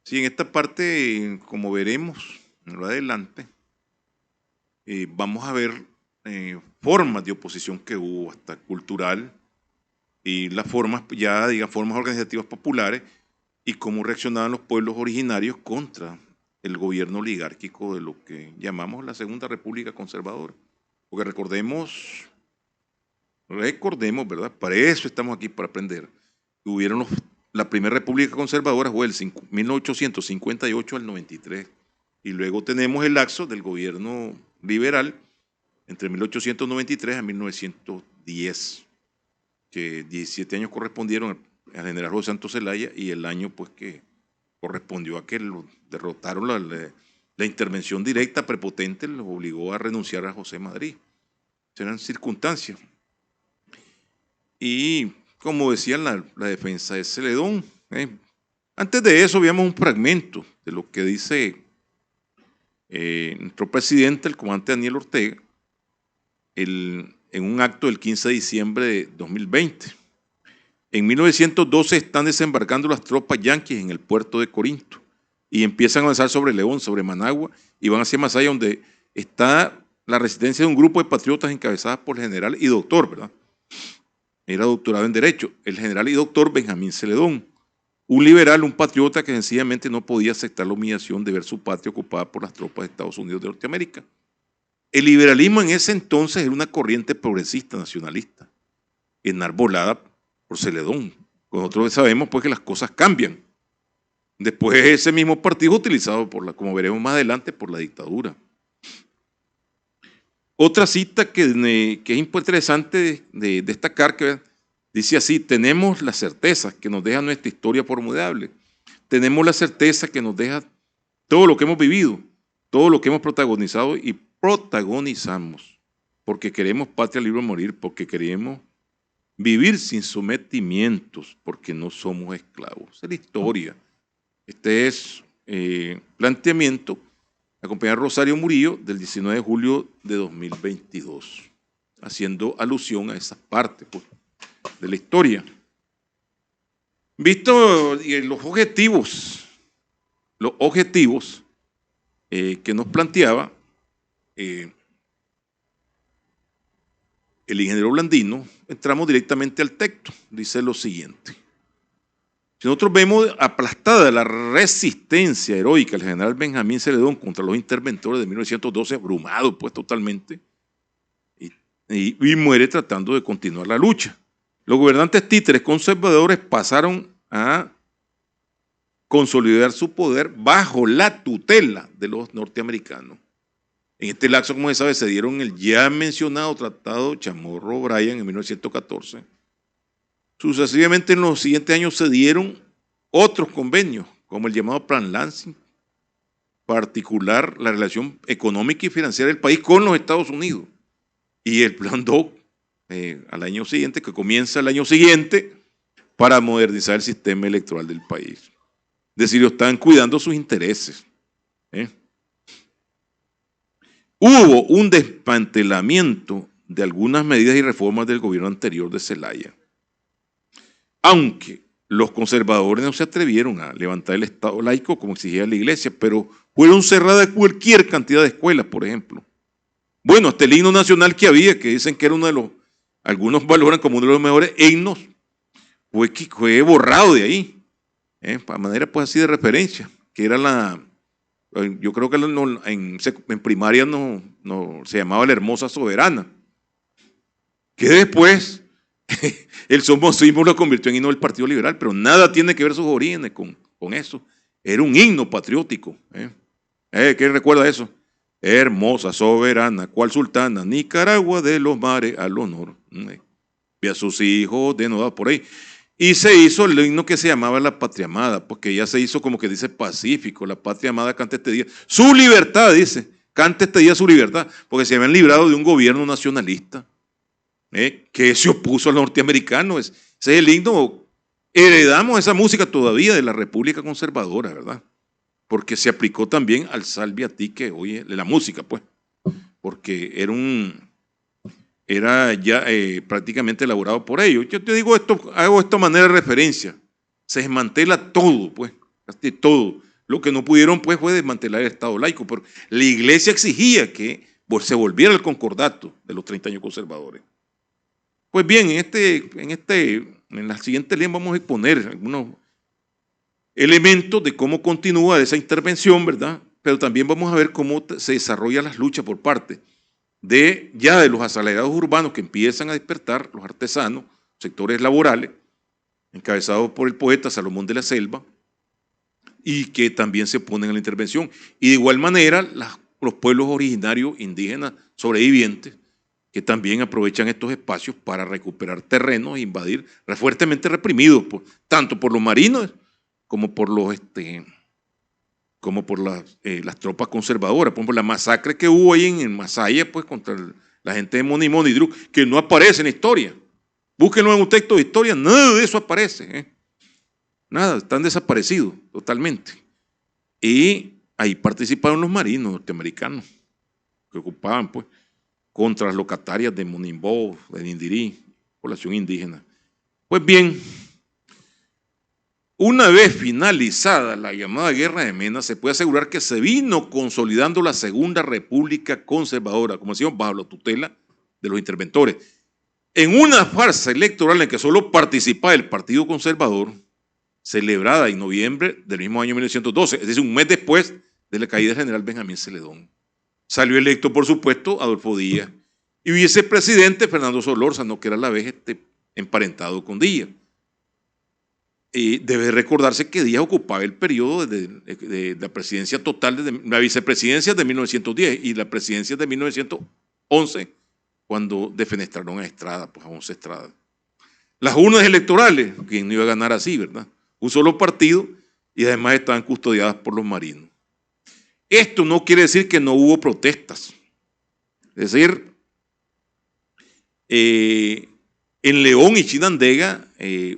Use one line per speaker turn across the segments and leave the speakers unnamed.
Sí, en esta parte, como veremos en lo adelante, vamos a ver formas de oposición que hubo, hasta cultural, y las formas, ya diga, formas organizativas populares, y cómo reaccionaban los pueblos originarios contra el gobierno oligárquico de lo que llamamos la Segunda República Conservadora. Porque recordemos, ¿verdad? Para eso estamos aquí, para aprender. La primera República Conservadora fue del 1858 al 93. Y luego tenemos el lapso del gobierno liberal entre 1893 a 1910, que 17 años correspondieron al general José Santos Zelaya y el año pues que correspondió a que lo derrotaron la intervención directa prepotente, los obligó a renunciar a José Madrid. Eran circunstancias. Y como decía la defensa de Celedón, antes de eso veamos un fragmento de lo que dice nuestro presidente, el comandante Daniel Ortega, en un acto del 15 de diciembre de 2020. En 1912 están desembarcando las tropas yanquis en el puerto de Corinto y empiezan a avanzar sobre León, sobre Managua, y van hacia Masaya, donde está la resistencia de un grupo de patriotas encabezadas por el general y doctor, ¿verdad? Era doctorado en Derecho, el general y doctor Benjamín Celedón, un liberal, un patriota que sencillamente no podía aceptar la humillación de ver su patria ocupada por las tropas de Estados Unidos de Norteamérica. El liberalismo en ese entonces era una corriente progresista nacionalista, enarbolada por Celedón. Nosotros sabemos pues que las cosas cambian. Después ese mismo partido utilizado como veremos más adelante, por la dictadura. Otra cita que es interesante de destacar, que dice así: tenemos la certeza que nos deja nuestra historia formidable, tenemos la certeza que nos deja todo lo que hemos vivido, todo lo que hemos protagonizado y protagonizamos, porque queremos patria libre de morir, porque queremos vivir sin sometimientos, porque no somos esclavos. Esa es la historia. Este es planteamiento la compañera Rosario Murillo del 19 de julio de 2022, haciendo alusión a esa parte pues, de la historia. Visto los objetivos que nos planteaba el ingeniero Blandino, entramos directamente al texto. Dice lo siguiente: si nosotros vemos aplastada la resistencia heroica del general Benjamín Celedón contra los interventores de 1912, abrumado pues totalmente, y muere tratando de continuar la lucha. Los gobernantes títeres conservadores pasaron a consolidar su poder bajo la tutela de los norteamericanos. En este lapso, como se sabe, se dieron el ya mencionado Tratado Chamorro-Bryan en 1914. Sucesivamente en los siguientes años se dieron otros convenios, como el llamado Plan Lansing, particular la relación económica y financiera del país con los Estados Unidos, y el Plan Dock al año siguiente, que comienza el año siguiente, para modernizar el sistema electoral del país. Es decir, están cuidando sus intereses. Hubo un desmantelamiento de algunas medidas y reformas del gobierno anterior de Zelaya, aunque los conservadores no se atrevieron a levantar el Estado laico como exigía la Iglesia, pero fueron cerradas cualquier cantidad de escuelas, por ejemplo. Bueno, hasta el himno nacional que había, que dicen que era uno de los, algunos valoran como uno de los mejores himnos, fue borrado de ahí, de manera pues así de referencia, que era yo creo que en primaria se llamaba la Hermosa Soberana, que después el somocismo lo convirtió en himno del Partido Liberal, pero nada tiene que ver sus orígenes con eso. Era un himno patriótico. ¿Qué recuerda eso? Hermosa, soberana, cual sultana, Nicaragua de los mares al honor. Y a sus hijos denodados por ahí. Y se hizo el himno que se llamaba La Patria Amada, porque ya se hizo como que dice pacífico, la patria amada canta este día. Su libertad, dice, canta este día su libertad, porque se habían librado de un gobierno nacionalista que se opuso al norteamericano. Ese es el himno. Heredamos esa música todavía de la República Conservadora, ¿verdad? Porque se aplicó también al Salve a ti que oye la música, pues, porque era ya prácticamente elaborado por ellos. Yo te digo esto, hago esta manera de referencia. Se desmantela todo, pues, casi todo. Lo que no pudieron pues fue desmantelar el Estado laico, pero la Iglesia exigía que se volviera al concordato de los 30 años conservadores. Pues bien, en la siguiente línea vamos a exponer algunos elementos de cómo continúa esa intervención, ¿verdad? Pero también vamos a ver cómo se desarrollan las luchas por parte de los asalariados urbanos que empiezan a despertar, los artesanos, sectores laborales, encabezados por el poeta Salomón de la Selva, y que también se oponen a la intervención. Y de igual manera, los pueblos originarios indígenas sobrevivientes, que también aprovechan estos espacios para recuperar terrenos e invadir, fuertemente reprimidos, tanto por los marinos como por las tropas conservadoras. Por ejemplo, la masacre que hubo ahí en Masaya, pues, contra la gente de Moni Moni Dru, que no aparece en la historia. Búsquenlo en un texto de historia, nada de eso aparece. Nada, están desaparecidos totalmente. Y ahí participaron los marinos norteamericanos, que ocupaban, pues, contra las locatarias de Monimbó, de Nindirí, población indígena. Pues bien, una vez finalizada la llamada Guerra de Mena, se puede asegurar que se vino consolidando la Segunda República Conservadora, como decíamos, bajo la tutela de los interventores. En una farsa electoral en que solo participaba el Partido Conservador, celebrada en noviembre del mismo año 1912, es decir, un mes después de la caída del general Benjamín Celedón. Salió electo, por supuesto, Adolfo Díaz, y vicepresidente Fernando Solórzano, que era a la vez emparentado con Díaz. Y debe recordarse que Díaz ocupaba el periodo de la presidencia total, de la vicepresidencia de 1910 y la presidencia de 1911, cuando defenestraron a Estrada, pues a Once Estrada. Las urnas electorales, ¿quién no iba a ganar así, verdad? Un solo partido y además estaban custodiadas por los marinos. Esto no quiere decir que no hubo protestas. Es decir, en León y Chinandega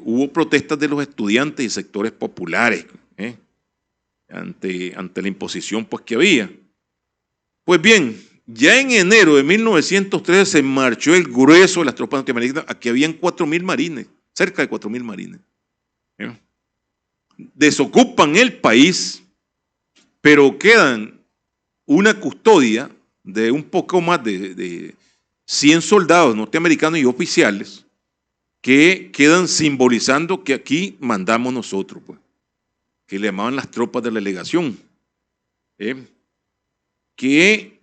hubo protestas de los estudiantes y sectores populares ante la imposición pues, que había. Pues bien, ya en enero de 1913 se marchó el grueso de las tropas norteamericanas. Aquí habían 4.000 marines, cerca de 4.000 marines. Desocupan el país, pero quedan una custodia de un poco más de 100 soldados norteamericanos y oficiales que quedan simbolizando que aquí mandamos nosotros, pues, que le llamaban las tropas de la legación, que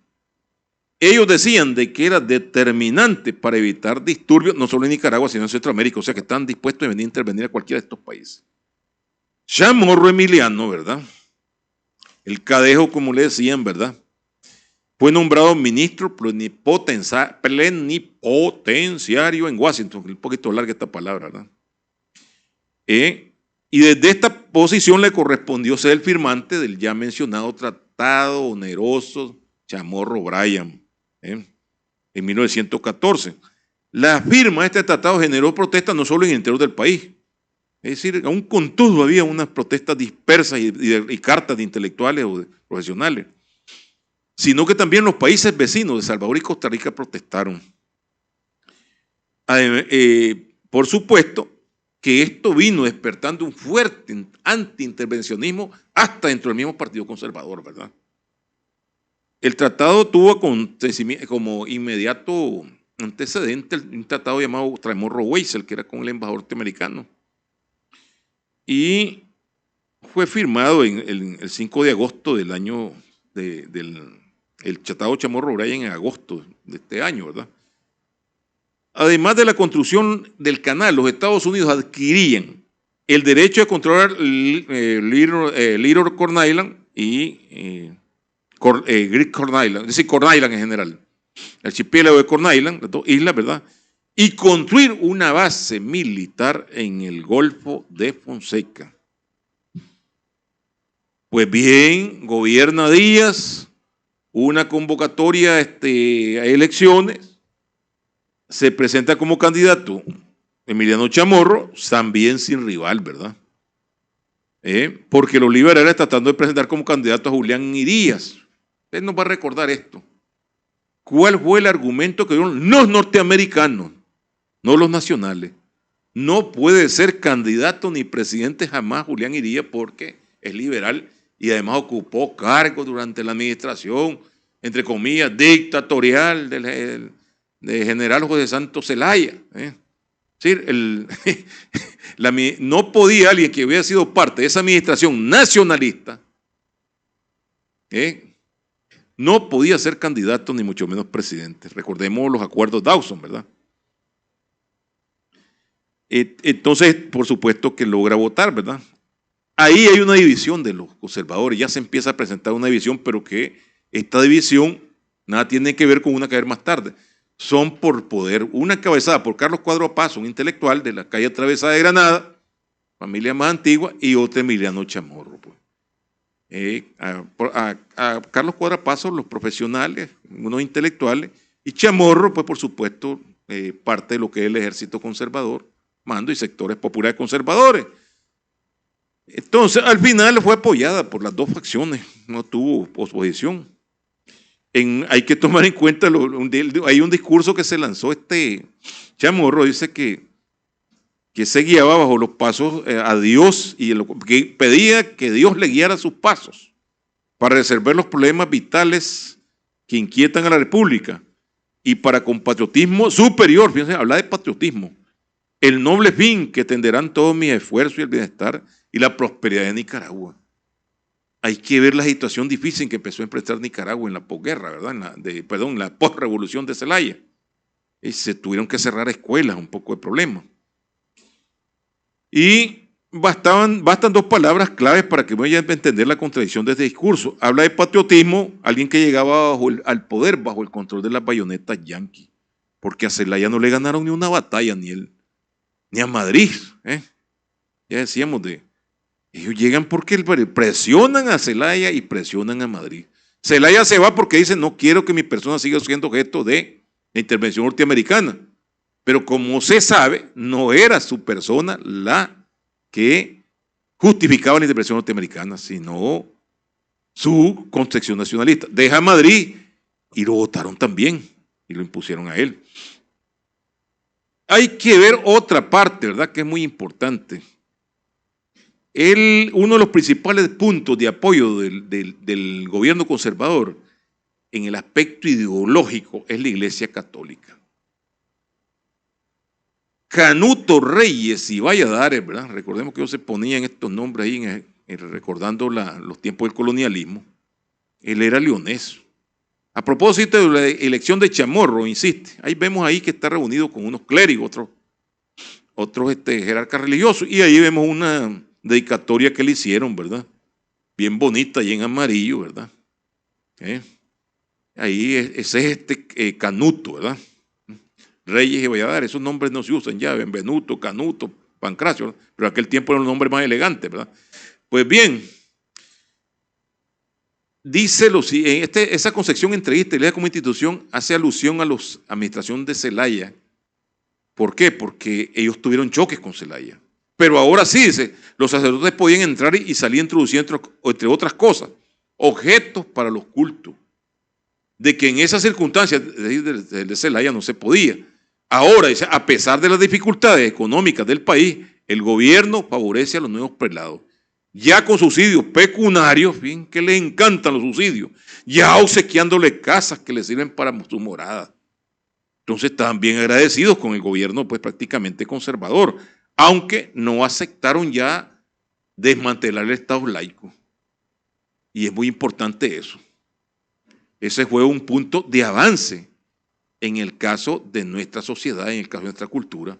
ellos decían de que era determinante para evitar disturbios, no solo en Nicaragua, sino en Centroamérica, o sea que están dispuestos a venir a intervenir a cualquiera de estos países. Chamorro Emiliano, ¿verdad? El Cadejo, como le decían, ¿verdad? Fue nombrado ministro plenipotenciario en Washington, un poquito larga esta palabra, ¿verdad? Y desde esta posición le correspondió ser el firmante del ya mencionado Tratado Oneroso Chamorro-Bryan, en 1914. La firma de este tratado generó protestas no solo en el interior del país, es decir, aún con todo había unas protestas dispersas y cartas de intelectuales o de profesionales, sino que también los países vecinos de Salvador y Costa Rica protestaron. Por supuesto que esto vino despertando un fuerte antiintervencionismo hasta dentro del mismo Partido Conservador, ¿verdad? El tratado tuvo como inmediato antecedente un tratado llamado Chamorro-Weisel, que era con el embajador norteamericano. Y fue firmado el 5 de agosto del año el Tratado Chamorro-Bryan en agosto de este año, ¿verdad? Además de la construcción del canal, los Estados Unidos adquirían el derecho de controlar Little Corn Island y Great Corn Island, es decir, Corn Island en general, el archipiélago de Corn Island, las dos islas, ¿verdad? Y construir una base militar en el Golfo de Fonseca. Pues bien, gobierna Díaz, una convocatoria a elecciones, se presenta como candidato Emiliano Chamorro, también sin rival, ¿verdad? Porque los liberales tratando de presentar como candidato a Julián Díaz. Usted nos va a recordar esto. ¿Cuál fue el argumento que dieron los norteamericanos, no los nacionales? No puede ser candidato ni presidente jamás Julián Díaz porque es liberal y además ocupó cargos durante la administración, entre comillas, dictatorial de general José Santos Zelaya. Es decir, no podía alguien que hubiera sido parte de esa administración nacionalista, no podía ser candidato ni mucho menos presidente. Recordemos los acuerdos Dawson, ¿verdad? Entonces, por supuesto que logra votar, ¿verdad? Ahí hay una división de los conservadores, ya se empieza a presentar una división, pero que esta división nada tiene que ver con una que ver más tarde. Son por poder, una encabezada por Carlos Cuadro Paso, un intelectual de la calle Atravesada de Granada, familia más antigua, y otra Emiliano Chamorro. Pues. A Carlos Cuadro Paso, los profesionales, unos intelectuales, y Chamorro, pues por supuesto, parte de lo que es el ejército conservador, mando y sectores populares conservadores. Entonces, al final fue apoyada por las dos facciones, no tuvo oposición. Hay que tomar en cuenta, hay un discurso que se lanzó Chamorro, dice que se guiaba bajo los pasos a Dios y que pedía que Dios le guiara sus pasos para resolver los problemas vitales que inquietan a la República y para con patriotismo superior, fíjense, habla de patriotismo, el noble fin que tenderán todos mis esfuerzos y el bienestar y la prosperidad de Nicaragua. Hay que ver la situación difícil en que empezó a enfrentar Nicaragua en la posguerra, ¿verdad? En la posrevolución de Zelaya. Y se tuvieron que cerrar escuelas, un poco de problema. Y bastan dos palabras claves para que vayan a entender la contradicción de este discurso. Habla de patriotismo, alguien que llegaba al poder bajo el control de las bayonetas yanquis, porque a Zelaya no le ganaron ni una batalla, ni a Madrid. Ya decíamos ellos llegan porque presionan a Zelaya y presionan a Madrid. Zelaya se va porque dice, no quiero que mi persona siga siendo objeto de la intervención norteamericana. Pero como se sabe, no era su persona la que justificaba la intervención norteamericana, sino su concepción nacionalista. Deja a Madrid y lo votaron también y lo impusieron a él. Hay que ver otra parte, ¿verdad?, que es muy importante. Uno de los principales puntos de apoyo del gobierno conservador en el aspecto ideológico es la Iglesia Católica. Canuto Reyes y Valladares, ¿verdad? Recordemos que ellos se ponían estos nombres ahí recordando los tiempos del colonialismo. Él era leonés. A propósito de la elección de Chamorro, insiste, ahí vemos ahí que está reunido con unos clérigos, otros jerarcas religiosos, y ahí vemos una dedicatoria que le hicieron, ¿verdad? Bien bonita y en amarillo, ¿verdad? Ahí ese es Canuto, ¿verdad? Reyes y Valladares, esos nombres no se usan ya, Benvenuto, Canuto, Pancracio, ¿verdad? Pero aquel tiempo eran los nombres más elegantes, ¿verdad? Pues bien, dice esa concepción entreguista y Iglesia como institución hace alusión a la administración de Zelaya. ¿Por qué? Porque ellos tuvieron choques con Zelaya. Pero ahora sí, dice, los sacerdotes podían entrar y salir introduciendo, entre otras cosas, objetos para los cultos. De que en esas circunstancias de Zelaya no se podía. Ahora, dice, a pesar de las dificultades económicas del país, el gobierno favorece a los nuevos prelados. Ya con subsidios pecuniarios, bien, que les encantan los subsidios, ya obsequiándole casas que les sirven para su morada. Entonces estaban bien agradecidos con el gobierno, pues prácticamente conservador, aunque no aceptaron ya desmantelar el Estado laico. Y es muy importante eso. Ese fue un punto de avance en el caso de nuestra sociedad, en el caso de nuestra cultura.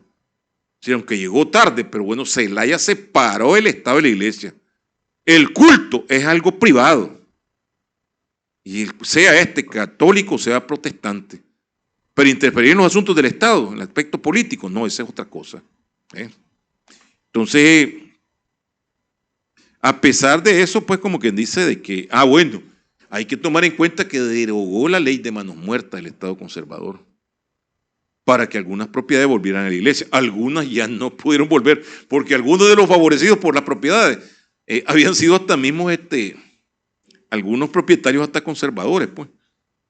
Sí, aunque llegó tarde, pero bueno, Zelaya separó el Estado de la Iglesia. El culto es algo privado. Y sea católico, sea protestante. Pero interferir en los asuntos del Estado, en el aspecto político, no, esa es otra cosa. Entonces, a pesar de eso, pues como quien dice de que, bueno, hay que tomar en cuenta que derogó la ley de manos muertas del Estado conservador para que algunas propiedades volvieran a la iglesia. Algunas ya no pudieron volver, porque algunos de los favorecidos por las propiedades habían sido hasta mismos algunos propietarios hasta conservadores, pues,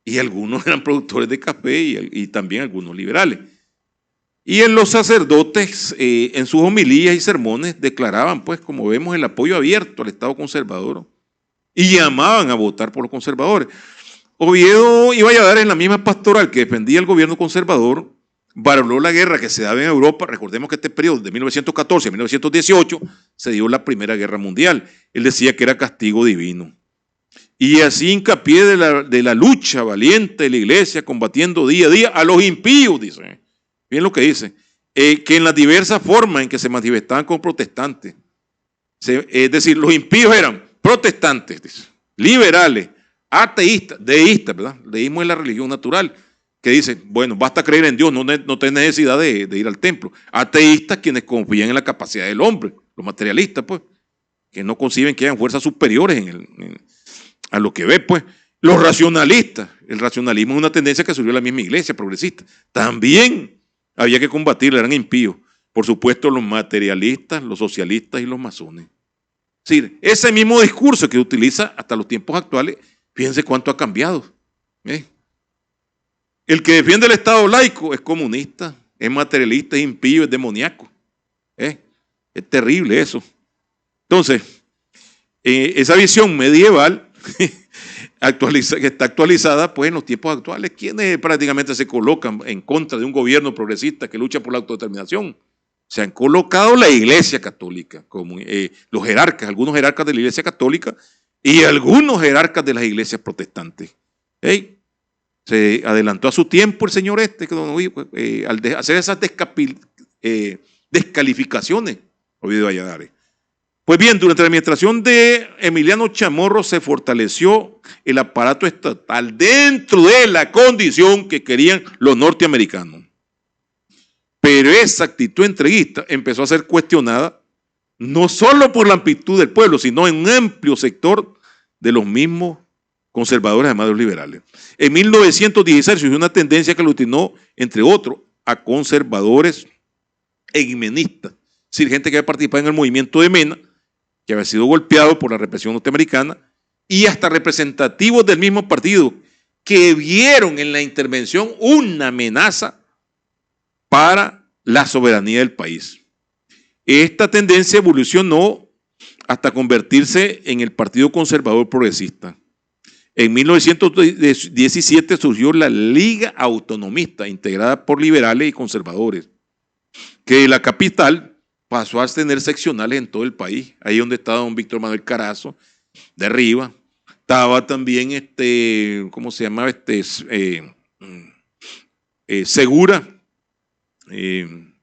y algunos eran productores de café y también algunos liberales. Y en los sacerdotes, en sus homilías y sermones, declaraban, pues, como vemos, el apoyo abierto al Estado conservador y llamaban a votar por los conservadores. Oviedo y Valladares, en la misma pastoral que defendía el gobierno conservador, valoró la guerra que se daba en Europa. Recordemos que este periodo de 1914 a 1918 se dio la Primera Guerra Mundial. Él decía que era castigo divino. Y así hincapié de la lucha valiente de la iglesia combatiendo día a día a los impíos, dice. Bien lo que dice. Que en las diversas formas en que se manifestaban como protestantes. Es decir, los impíos eran protestantes, dice, liberales, ateístas, deístas, ¿verdad? Deísmo es la religión natural, que dice, bueno, basta creer en Dios, no tenés necesidad de ir al templo. Ateístas, quienes confían en la capacidad del hombre, los materialistas, pues, que no conciben que hayan fuerzas superiores a lo que ve, pues. Los racionalistas, el racionalismo es una tendencia que surgió en la misma iglesia progresista, también había que combatirla, eran impíos. Por supuesto, los materialistas, los socialistas y los masones. Es decir, ese mismo discurso que utiliza hasta los tiempos actuales, fíjense cuánto ha cambiado. El que defiende el Estado laico es comunista, es materialista, es impío, es demoníaco. Es terrible eso. Entonces, esa visión medieval que está actualizada pues, en los tiempos actuales, quienes prácticamente se colocan en contra de un gobierno progresista que lucha por la autodeterminación. Se han colocado la Iglesia Católica, como los jerarcas, algunos jerarcas de la Iglesia Católica y algunos jerarcas de las iglesias protestantes. Se adelantó a su tiempo el señor al hacer esas descalificaciones, Oviedo Valladares. Pues bien, durante la administración de Emiliano Chamorro se fortaleció el aparato estatal dentro de la condición que querían los norteamericanos. Pero esa actitud entreguista empezó a ser cuestionada no solo por la amplitud del pueblo, sino en un amplio sector de los mismos conservadores, además de los liberales. En 1916 surgió una tendencia que aglutinó, entre otros, a conservadores e guimenistas, es decir, gente que había participado en el movimiento de Mena, que había sido golpeado por la represión norteamericana, y hasta representativos del mismo partido, que vieron en la intervención una amenaza para la soberanía del país. Esta tendencia evolucionó hasta convertirse en el Partido Conservador Progresista. En 1917 surgió la Liga Autonomista, integrada por liberales y conservadores, que de la capital pasó a tener seccionales en todo el país. Ahí donde estaba don Víctor Manuel Carazo, de arriba. Estaba también, ¿cómo se llamaba? Segura,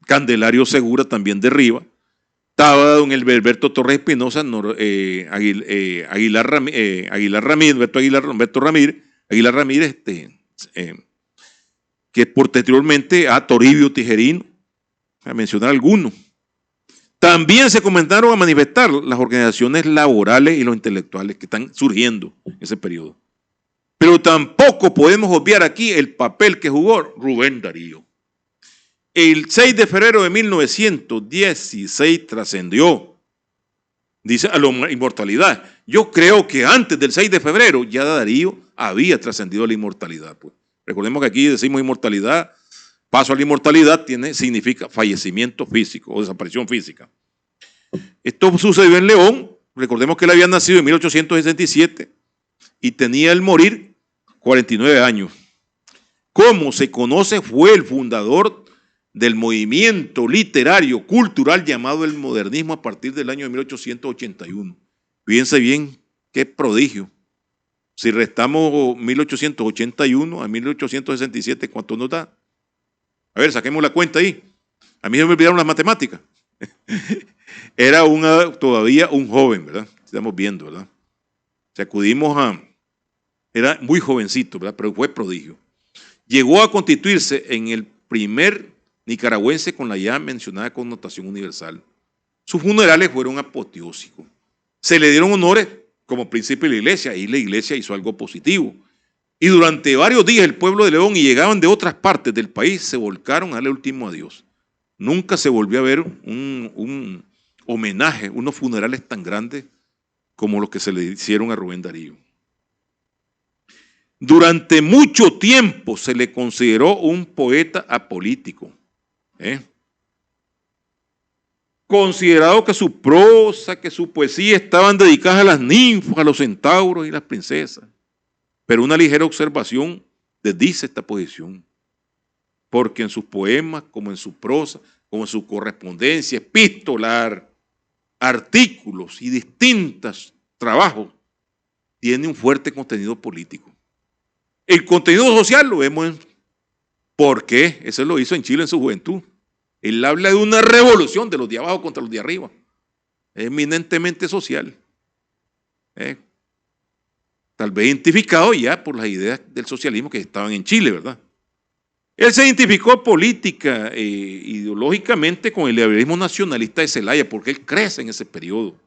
Candelario Segura, también de arriba. Estaba don Alberto Torres Espinosa, Aguilar Ramírez, Humberto Aguilar Ramírez, que posteriormente a Toribio Tijerino, a mencionar algunos. También se comenzaron a manifestar las organizaciones laborales y los intelectuales que están surgiendo en ese periodo. Pero tampoco podemos obviar aquí el papel que jugó Rubén Darío. El 6 de febrero de 1916 trascendió, dice, a la inmortalidad. Yo creo que antes del 6 de febrero ya Darío había trascendido a la inmortalidad. Pues. Recordemos que aquí decimos inmortalidad, paso a la inmortalidad significa fallecimiento físico o desaparición física. Esto sucedió en León. Recordemos que él había nacido en 1867 y tenía al morir 49 años. Como se conoce, fue el fundador del movimiento literario cultural llamado el modernismo a partir del año de 1881. Fíjense bien, qué prodigio. Si restamos 1881 a 1867, ¿cuánto nos da? A ver, saquemos la cuenta ahí. A mí se me olvidaron las matemáticas. Era todavía un joven, ¿verdad? Estamos viendo, ¿verdad? Era muy jovencito, ¿verdad? Pero fue prodigio. Llegó a constituirse en el primer nicaragüense con la ya mencionada connotación universal. Sus funerales fueron apoteósicos. Se le dieron honores como príncipe de la iglesia, y la iglesia hizo algo positivo. Y durante varios días el pueblo de León, y llegaban de otras partes del país, se volcaron a darle último adiós. Nunca se volvió a ver un homenaje, unos funerales tan grandes como los que se le hicieron a Rubén Darío. Durante mucho tiempo se le consideró un poeta apolítico. considerado que su prosa, que su poesía estaban dedicadas a las ninfas, a los centauros y las princesas. Pero una ligera observación desdice esta posición, porque en sus poemas, como en su prosa, como en su correspondencia epistolar, artículos y distintos trabajos, tiene un fuerte contenido político. El contenido social lo vemos en ¿por qué? Eso lo hizo en Chile en su juventud. Él habla de una revolución de los de abajo contra los de arriba. Es eminentemente social. Tal vez identificado ya por las ideas del socialismo que estaban en Chile, ¿verdad? Él se identificó política e ideológicamente con el liberalismo nacionalista de Zelaya, porque él crece en ese periodo,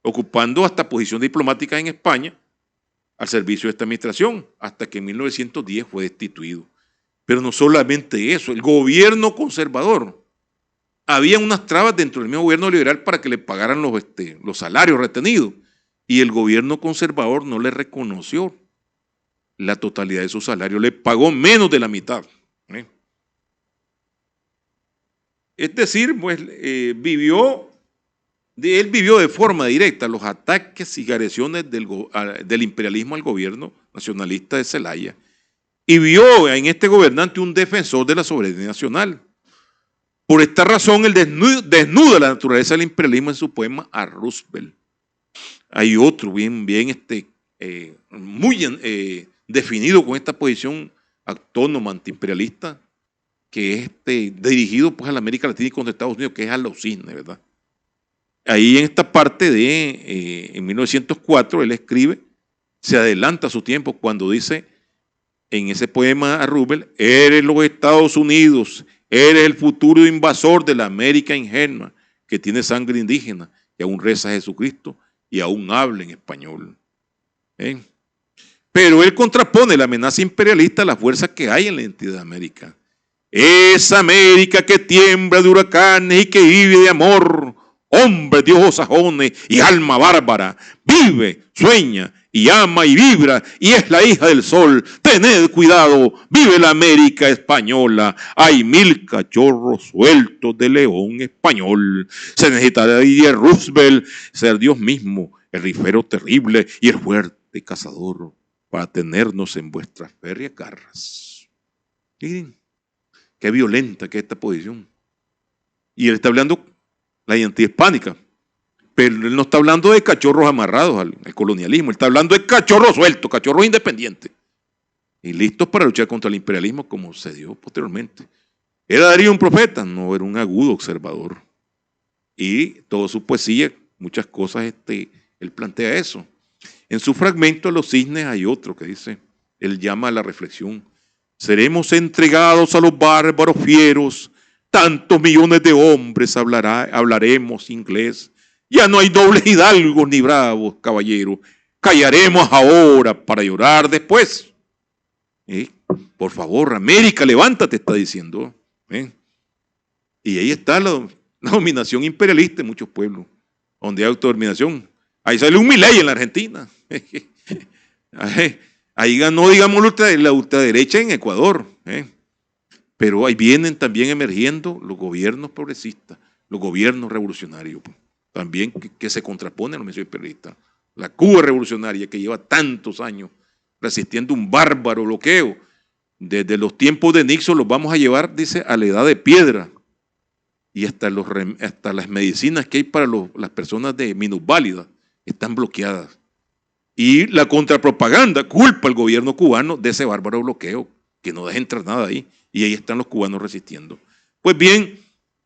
ocupando hasta posición diplomática en España al servicio de esta administración, hasta que en 1910 fue destituido. Pero no solamente eso, el gobierno conservador, había unas trabas dentro del mismo gobierno liberal para que le pagaran los salarios retenidos, y el gobierno conservador no le reconoció la totalidad de su salario, le pagó menos de la mitad. Es decir, pues él vivió de forma directa los ataques y agresiones del imperialismo al gobierno nacionalista de Zelaya, y vio en este gobernante un defensor de la soberanía nacional. Por esta razón, él desnuda la naturaleza del imperialismo en su poema a Roosevelt. Hay otro muy definido con esta posición autónoma antiimperialista, que es dirigido pues a la América Latina y contra Estados Unidos, que es a los cisnes, ¿verdad? Ahí en esta parte en 1904, él escribe, se adelanta a su tiempo cuando dice en ese poema a Roosevelt: eres los Estados Unidos, eres el futuro invasor de la América ingenua, que tiene sangre indígena, que aún reza a Jesucristo y aún habla en español. Pero él contrapone la amenaza imperialista a la fuerza que hay en la entidad de América. Esa América que tiembla de huracanes y que vive de amor, hombres de ojos sajones y alma bárbara, vive, sueña y ama y vibra, y es la hija del sol. Tened cuidado, vive la América española. Hay 1000 cachorros sueltos de león español. Se necesitaría Roosevelt ser Dios mismo, el rifero terrible y el fuerte cazador, para tenernos en vuestras férreas garras. Miren, qué violenta que es esta posición. Y él está hablando la identidad hispánica, pero él no está hablando de cachorros amarrados al colonialismo, él está hablando de cachorros sueltos, cachorros independientes y listos para luchar contra el imperialismo, como se dio posteriormente. ¿Era Darío un profeta? No, era un agudo observador, y toda su poesía, muchas cosas, él plantea eso. En su fragmento Los cisnes hay otro que dice, él llama a la reflexión: seremos entregados a los bárbaros fieros, tantos millones de hombres hablaremos inglés. Ya no hay nobles hidalgos ni bravos caballeros. Callaremos ahora para llorar después. Por favor, América, levántate, está diciendo. Y ahí está la dominación imperialista en muchos pueblos, donde hay autodeterminación. Ahí sale un Milei en la Argentina. Ahí ganó, digamos, la ultraderecha en Ecuador. Pero ahí vienen también emergiendo los gobiernos progresistas, los gobiernos revolucionarios, también que se contraponen a los medios imperialistas. La Cuba revolucionaria, que lleva tantos años resistiendo un bárbaro bloqueo, desde los tiempos de Nixon los vamos a llevar, dice, a la edad de piedra, y hasta las medicinas que hay para las personas de minusválidas están bloqueadas. Y la contrapropaganda culpa al gobierno cubano de ese bárbaro bloqueo, que no deja entrar nada ahí, y ahí están los cubanos resistiendo. Pues bien,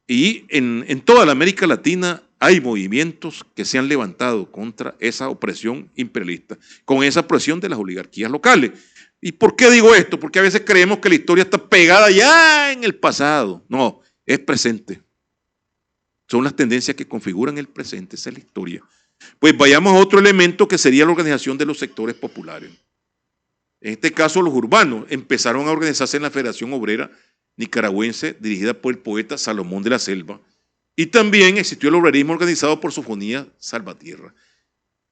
y en toda la América Latina hay movimientos que se han levantado contra esa opresión imperialista, con esa presión de las oligarquías locales. ¿Y por qué digo esto? Porque a veces creemos que la historia está pegada ya en el pasado. No, es presente. Son las tendencias que configuran el presente, esa es la historia. Pues vayamos a otro elemento que sería la organización de los sectores populares. En este caso, los urbanos empezaron a organizarse en la Federación Obrera Nicaragüense, dirigida por el poeta Salomón de la Selva, y también existió el obrerismo organizado por Sofonía Salvatierra.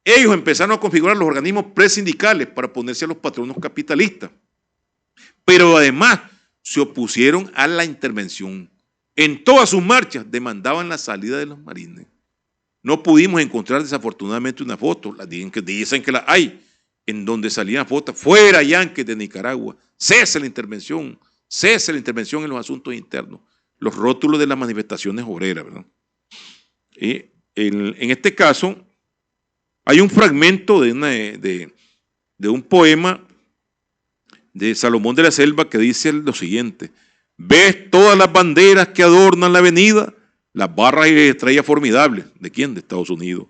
Ellos empezaron a configurar los organismos presindicales para oponerse a los patronos capitalistas, pero además se opusieron a la intervención en todas sus marchas demandaban la salida de los marines. No pudimos encontrar desafortunadamente una foto, dicen que la hay, en donde salían fotos, fuera Yankees de Nicaragua, cese la intervención en los asuntos internos, los rótulos de las manifestaciones obreras, ¿verdad? En este caso, hay un fragmento de un poema de Salomón de la Selva que dice lo siguiente: ¿ves todas las banderas que adornan la avenida? Las barras y estrellas formidables. ¿De quién? De Estados Unidos.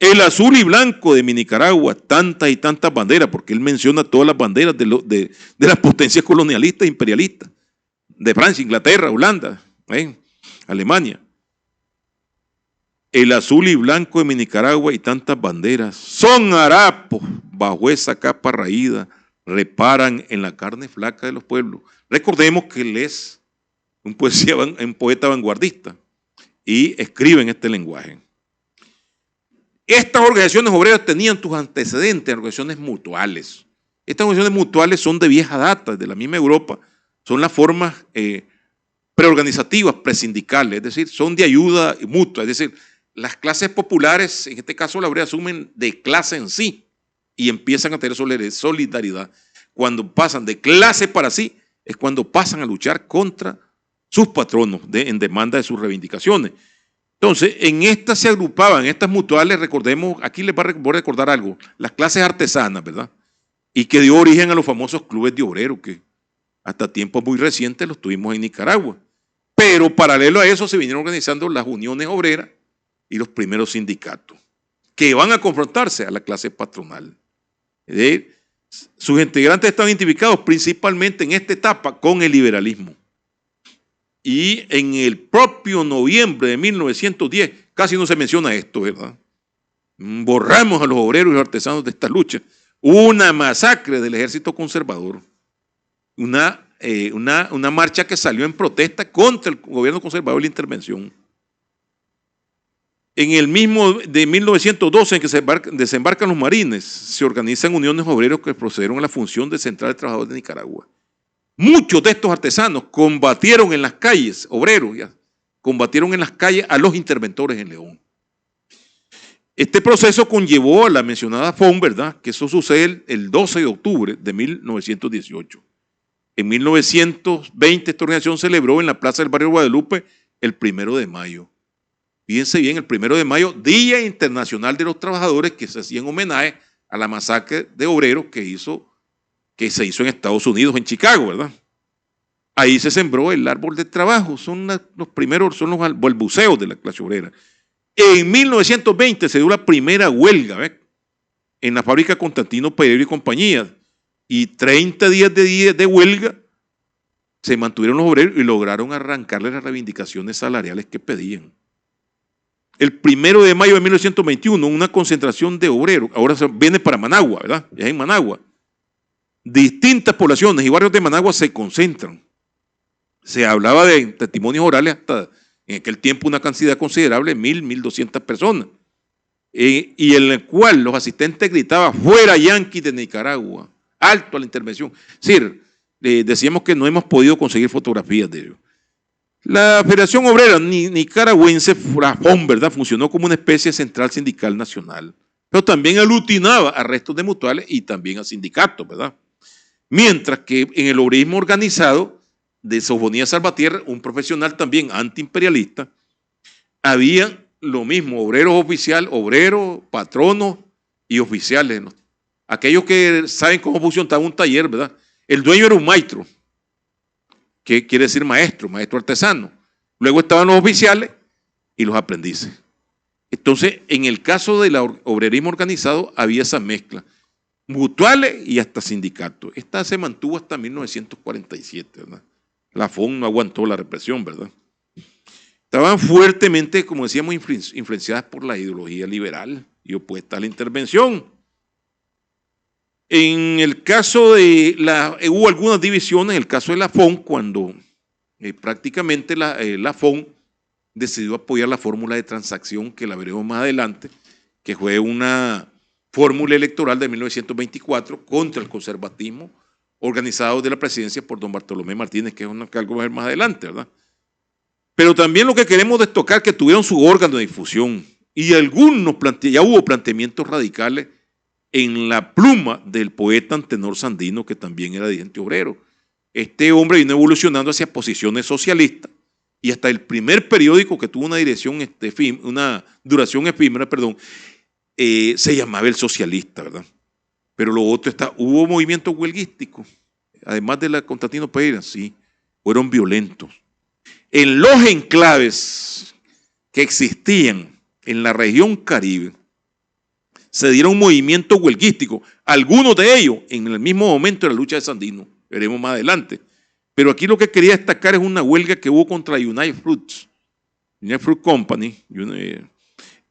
El azul y blanco de mi Nicaragua, tantas y tantas banderas, porque él menciona todas las banderas de las potencias colonialistas e imperialistas, de Francia, Inglaterra, Holanda, Alemania. El azul y blanco de mi Nicaragua y tantas banderas son harapos bajo esa capa raída, reparan en la carne flaca de los pueblos. Recordemos que él es un poeta vanguardista y escribe en este lenguaje. Estas organizaciones obreras tenían tus antecedentes en organizaciones mutuales. Estas organizaciones mutuales son de vieja data, de la misma Europa, son las formas preorganizativas, presindicales, es decir, son de ayuda mutua, es decir, las clases populares, en este caso la obrera, asumen de clase en sí y empiezan a tener solidaridad. Cuando pasan de clase para sí, es cuando pasan a luchar contra sus patronos en demanda de sus reivindicaciones. Entonces, en estas se agrupaban, en estas mutuales, recordemos, aquí les voy a recordar algo, las clases artesanas, ¿verdad? Y que dio origen a los famosos clubes de obreros, que hasta tiempos muy recientes los tuvimos en Nicaragua. Pero paralelo a eso se vinieron organizando las uniones obreras y los primeros sindicatos, que van a confrontarse a la clase patronal. Sus integrantes están identificados principalmente en esta etapa con el liberalismo. Y en el propio noviembre de 1910, casi no se menciona esto, ¿verdad? Borramos a los obreros y los artesanos de esta lucha. Una masacre del ejército conservador. Una marcha que salió en protesta contra el gobierno conservador y la intervención. En el mismo de 1912, en que desembarcan los marines, se organizan uniones obreros que procedieron a la función de Central de Trabajadores de Nicaragua. Muchos de estos artesanos combatieron en las calles, obreros, combatieron en las calles a los interventores en León. Este proceso conllevó a la mencionada FON, ¿verdad? Que eso sucede el 12 de octubre de 1918. En 1920 esta organización celebró en la Plaza del Barrio Guadalupe el 1 de mayo. Fíjense bien, el 1 de mayo, Día Internacional de los Trabajadores, que se hacía en homenaje a la masacre de obreros que se hizo en Estados Unidos, en Chicago, ¿verdad? Ahí se sembró el árbol de trabajo, son los balbuceos de la clase obrera. En 1920 se dio la primera huelga, ¿ves? En la fábrica Constantino Pereiro y compañía, y 30 días de huelga se mantuvieron los obreros y lograron arrancarles las reivindicaciones salariales que pedían. El 1 de mayo de 1921, una concentración de obreros, ahora viene para Managua, ¿verdad? Ya es en Managua. Distintas poblaciones y barrios de Managua se concentran. Se hablaba de testimonios orales hasta en aquel tiempo una cantidad considerable, 1,200 personas, y en el cual los asistentes gritaban: fuera Yankees de Nicaragua, alto a la intervención. Es decir, decíamos que no hemos podido conseguir fotografías de ellos. La Federación Obrera Nicaragüense, FON, ¿verdad?, funcionó como una especie de central sindical nacional, pero también aglutinaba a restos de mutuales y también a sindicatos, ¿verdad? Mientras que en el obrerismo organizado de Sofonía Salvatierra, un profesional también antiimperialista, había lo mismo, obreros oficiales, obreros, patronos y oficiales. ¿No? Aquellos que saben cómo funcionaba un taller, ¿verdad? El dueño era un maestro, que quiere decir maestro artesano. Luego estaban los oficiales y los aprendices. Entonces, en el caso del obrerismo organizado había esa mezcla, mutuales y hasta sindicatos. Esta se mantuvo hasta 1947, ¿verdad? La FON no aguantó la represión, ¿verdad? Estaban fuertemente, como decíamos, influenciadas por la ideología liberal y opuesta a la intervención. En el caso de hubo algunas divisiones, en el caso de la FON, cuando prácticamente la FON decidió apoyar la fórmula de transacción, que la veremos más adelante, que fue una fórmula electoral de 1924 contra el conservatismo, organizado de la presidencia por don Bartolomé Martínez, que es algo más adelante, ¿verdad? Pero también lo que queremos destacar que tuvieron su órgano de difusión y algunos ya hubo planteamientos radicales en la pluma del poeta Antenor Sandino, que también era dirigente obrero. Este hombre vino evolucionando hacia posiciones socialistas y hasta el primer periódico que tuvo una duración efímera, se llamaba El Socialista, ¿verdad? Pero lo otro hubo movimientos huelguísticos, además de la Constantino Pereira, sí, fueron violentos. En los enclaves que existían en la región Caribe, se dieron movimientos huelguísticos, algunos de ellos en el mismo momento de la lucha de Sandino, veremos más adelante. Pero aquí lo que quería destacar es una huelga que hubo contra United Fruit Company,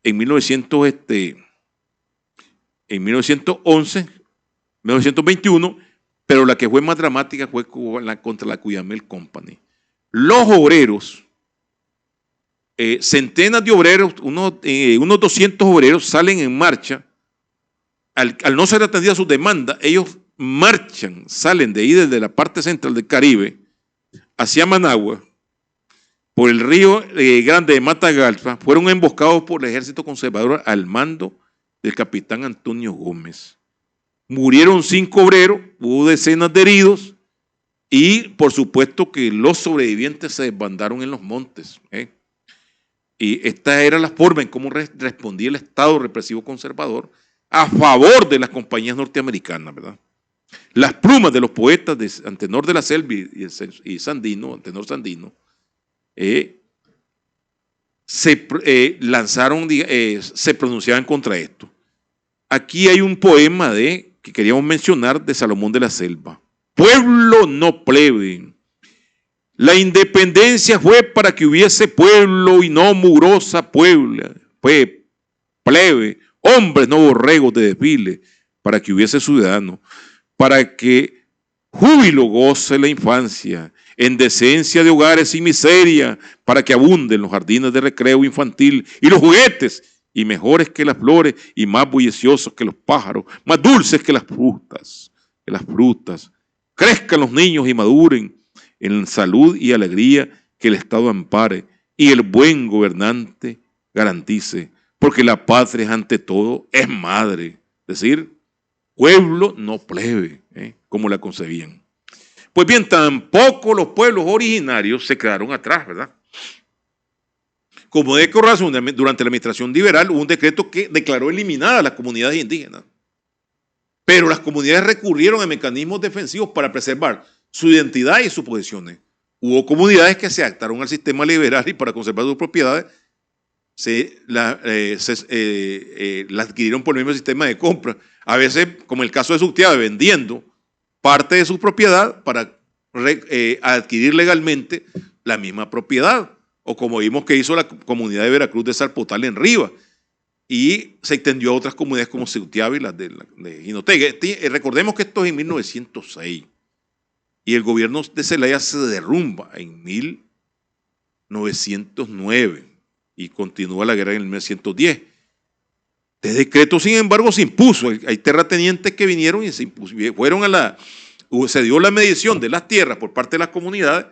en 1921, pero la que fue más dramática fue contra la Cuyamel Company. Los obreros, centenas de obreros, unos 200 obreros salen en marcha. Al no ser atendida su demanda, ellos marchan, salen de ahí desde la parte central del Caribe hacia Managua, por el río Grande de Matagalpa, fueron emboscados por el ejército conservador al mando del capitán Antonio Gómez. Murieron 5 obreros, hubo decenas de heridos y por supuesto que los sobrevivientes se desbandaron en los montes. Y esta era la forma en cómo respondía el Estado represivo conservador a favor de las compañías norteamericanas, ¿verdad? Las plumas de los poetas de Antenor de la Selva y Sandino, Antenor Sandino, se pronunciaban contra esto. Aquí hay un poema que queríamos mencionar de Salomón de la Selva. Pueblo no plebe. La independencia fue para que hubiese pueblo y no mugrosa puebla. Fue plebe, hombres no borregos de desfile, para que hubiese ciudadano, para que júbilo goce la infancia, en decencia de hogares y miseria, para que abunden los jardines de recreo infantil y los juguetes, y mejores que las flores, y más bulliciosos que los pájaros, más dulces que las frutas, crezcan los niños y maduren en salud y alegría, que el Estado ampare y el buen gobernante garantice, porque la patria ante todo es madre, es decir, pueblo no plebe, como la concebían. Pues bien, tampoco los pueblos originarios se quedaron atrás, ¿verdad? Como de razón, durante la administración liberal hubo un decreto que declaró eliminadas las comunidades indígenas. Pero las comunidades recurrieron a mecanismos defensivos para preservar su identidad y sus posesiones. Hubo comunidades que se adaptaron al sistema liberal y para conservar sus propiedades la adquirieron por el mismo sistema de compra. A veces, como el caso de Sutiabe, vendiendo parte de su propiedad para adquirir legalmente la misma propiedad. O como vimos que hizo la comunidad de Veracruz de Zarpotal en Riva. Y se extendió a otras comunidades como Sutiabe y las de Jinotega. Recordemos que esto es en 1906. Y el gobierno de Zelaya se derrumba en 1909 y continúa la guerra en el 1910. Este decreto, sin embargo, se impuso. Hay terratenientes que vinieron y se dio la medición de las tierras por parte de las comunidades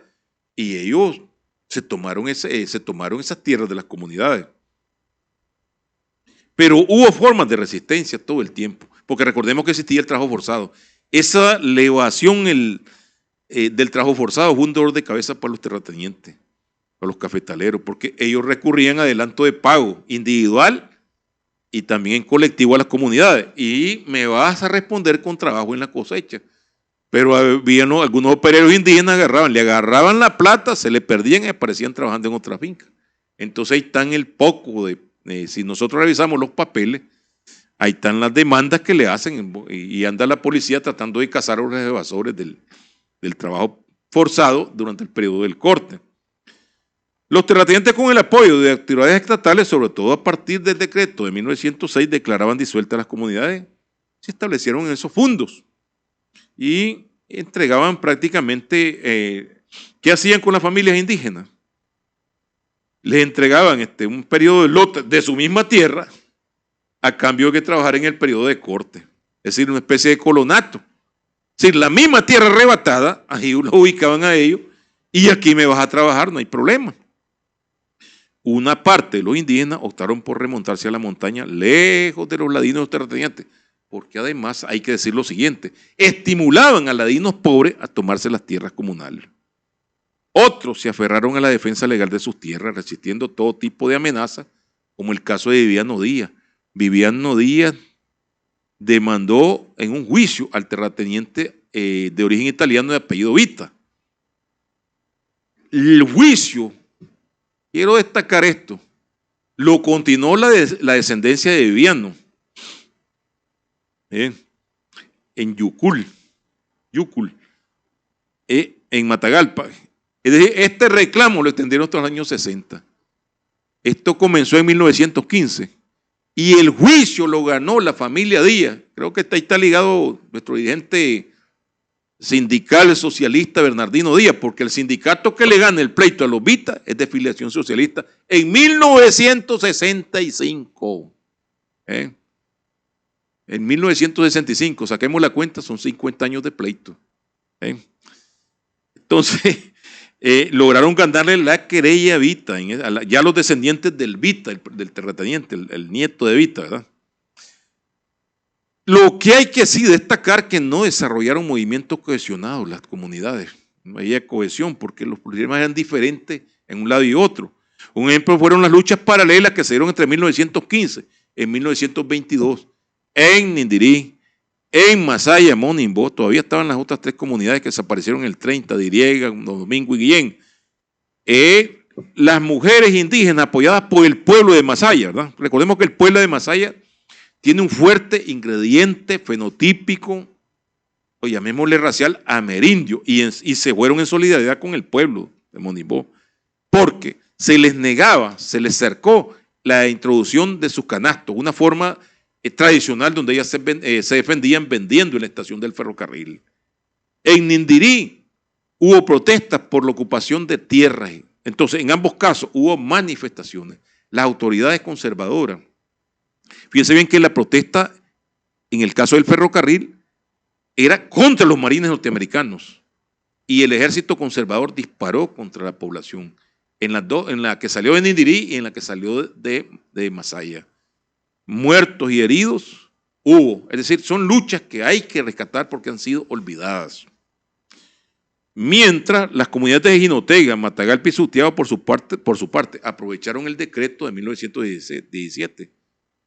y ellos se tomaron esas tierras de las comunidades. Pero hubo formas de resistencia todo el tiempo, porque recordemos que existía el trabajo forzado. Esa elevación del trabajo forzado fue un dolor de cabeza para los terratenientes, para los cafetaleros, porque ellos recurrían a adelanto de pago individual y también en colectivo a las comunidades. Y me vas a responder con trabajo en la cosecha. Pero había algunos opereros indígenas le agarraban la plata, se le perdían y aparecían trabajando en otra finca. Entonces ahí están si nosotros revisamos los papeles, ahí están las demandas que le hacen y anda la policía tratando de cazar a los evasores del trabajo forzado durante el periodo del corte. Los terratenientes, con el apoyo de actividades estatales, sobre todo a partir del decreto de 1906, declaraban disueltas las comunidades, se establecieron en esos fundos y entregaban prácticamente, ¿qué hacían con las familias indígenas? Les entregaban un periodo de lote de su misma tierra a cambio de que trabajar en el periodo de corte, es decir, una especie de colonato. Es decir, la misma tierra arrebatada, ahí lo ubicaban a ellos y aquí me vas a trabajar, no hay problema. una parte de los indígenas optaron por remontarse a la montaña, lejos de los ladinos y los terratenientes, porque además hay que decir lo siguiente, estimulaban a ladinos pobres a tomarse las tierras comunales. Otros se aferraron a la defensa legal de sus tierras, resistiendo todo tipo de amenazas, como el caso de Viviano Díaz. Viviano Díaz demandó en un juicio al terrateniente de origen italiano de apellido Vita. El juicio, quiero destacar esto, lo continuó la descendencia de Viviano en Yucul, en Matagalpa. Es decir, este reclamo lo extendieron hasta los años 60. Esto comenzó en 1915 y el juicio lo ganó la familia Díaz. Creo que ahí está ligado nuestro dirigente sindical socialista Bernardino Díaz, porque el sindicato que le gana el pleito a los Vita es de filiación socialista en 1965. En 1965, saquemos la cuenta, son 50 años de pleito. Entonces, lograron ganarle la querella a Vita, ya los descendientes del Vita, del terrateniente, el nieto de Vita, ¿verdad? Lo que hay que sí destacar que no desarrollaron movimientos cohesionados las comunidades, no había cohesión porque los problemas eran diferentes en un lado y otro. Un ejemplo fueron las luchas paralelas que se dieron entre 1915 y 1922 en Nindirí, en Masaya, Monimbó, todavía estaban las otras tres comunidades que desaparecieron en el 30, Diriega, Domingo y Guillén. Las mujeres indígenas apoyadas por el pueblo de Masaya, ¿verdad? Recordemos que el pueblo de Masaya tiene un fuerte ingrediente fenotípico, o llamémosle racial, amerindio, y se fueron en solidaridad con el pueblo de Monimbó, porque se les negaba, se les cercó la introducción de sus canastos, una forma tradicional donde ellas se defendían vendiendo en la estación del ferrocarril. En Nindirí hubo protestas por la ocupación de tierras. Entonces, en ambos casos hubo manifestaciones. Las autoridades conservadoras, fíjense bien que la protesta en el caso del ferrocarril era contra los marines norteamericanos y el ejército conservador disparó contra la población, en la que salió de Nindirí y en la que salió de Masaya. Muertos y heridos hubo, es decir, son luchas que hay que rescatar porque han sido olvidadas. Mientras las comunidades de Jinotega, Matagalpa y Sutiaba por su parte aprovecharon el decreto de 1917,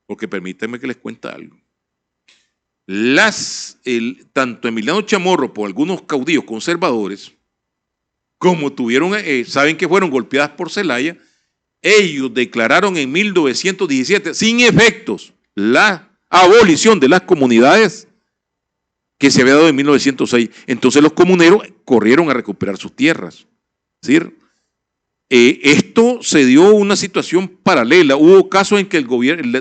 porque permítanme que les cuente algo. Tanto Emiliano Chamorro por algunos caudillos conservadores, como saben que fueron golpeadas por Zelaya, ellos declararon en 1917 sin efectos la abolición de las comunidades que se había dado en 1906. Entonces los comuneros corrieron a recuperar sus tierras. ¿Sí? Esto se dio una situación paralela. Hubo casos en que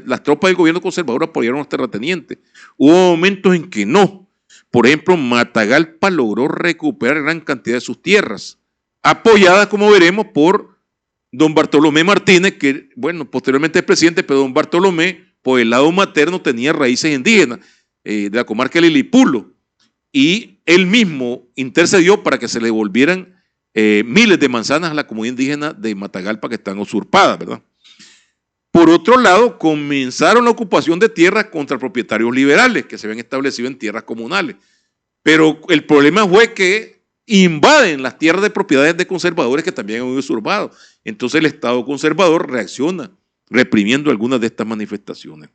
las tropas del gobierno conservador apoyaron a los terratenientes. Hubo momentos en que no. Por ejemplo, Matagalpa logró recuperar gran cantidad de sus tierras, apoyadas, como veremos, por don Bartolomé Martínez, que, bueno, posteriormente es presidente, pero don Bartolomé, por el lado materno, tenía raíces indígenas de la comarca de Lilipulo, y él mismo intercedió para que se le devolvieran miles de manzanas a la comunidad indígena de Matagalpa que están usurpadas, ¿verdad? Por otro lado, comenzaron la ocupación de tierras contra propietarios liberales que se habían establecido en tierras comunales, pero el problema fue que invaden las tierras de propiedades de conservadores que también han usurpado. Entonces el Estado conservador reacciona reprimiendo algunas de estas manifestaciones.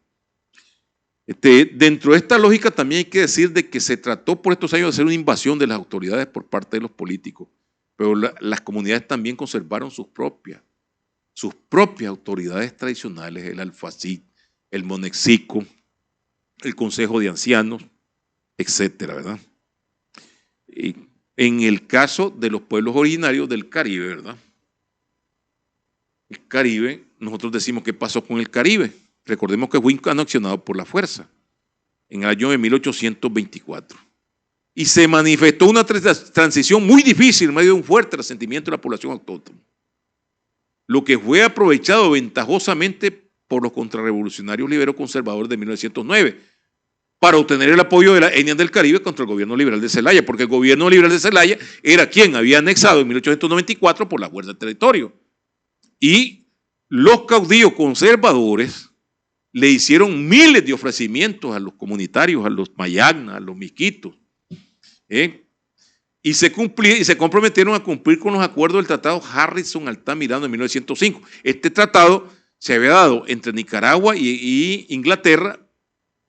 Dentro de esta lógica también hay que decir de que se trató por estos años de hacer una invasión de las autoridades por parte de los políticos, pero las comunidades también conservaron sus propias autoridades tradicionales, el Alfacid, el Monexico, el Consejo de Ancianos, etcétera, ¿verdad? Y en el caso de los pueblos originarios del Caribe, ¿verdad? El Caribe, nosotros decimos qué pasó con el Caribe. Recordemos que fue anexionado por la fuerza en el año de 1824. Y se manifestó una transición muy difícil en medio de un fuerte resentimiento de la población autóctona, lo que fue aprovechado ventajosamente por los contrarrevolucionarios liberos conservadores de 1909 para obtener el apoyo de la etnia del Caribe contra el gobierno liberal de Zelaya, porque el gobierno liberal de Zelaya era quien había anexado en 1894 por la fuerza del territorio. Y los caudillos conservadores le hicieron miles de ofrecimientos a los comunitarios, a los mayagnas, a los miskitos, y se comprometieron a cumplir con los acuerdos del Tratado Harrison-Altamirano de 1905. Este tratado se había dado entre Nicaragua y Inglaterra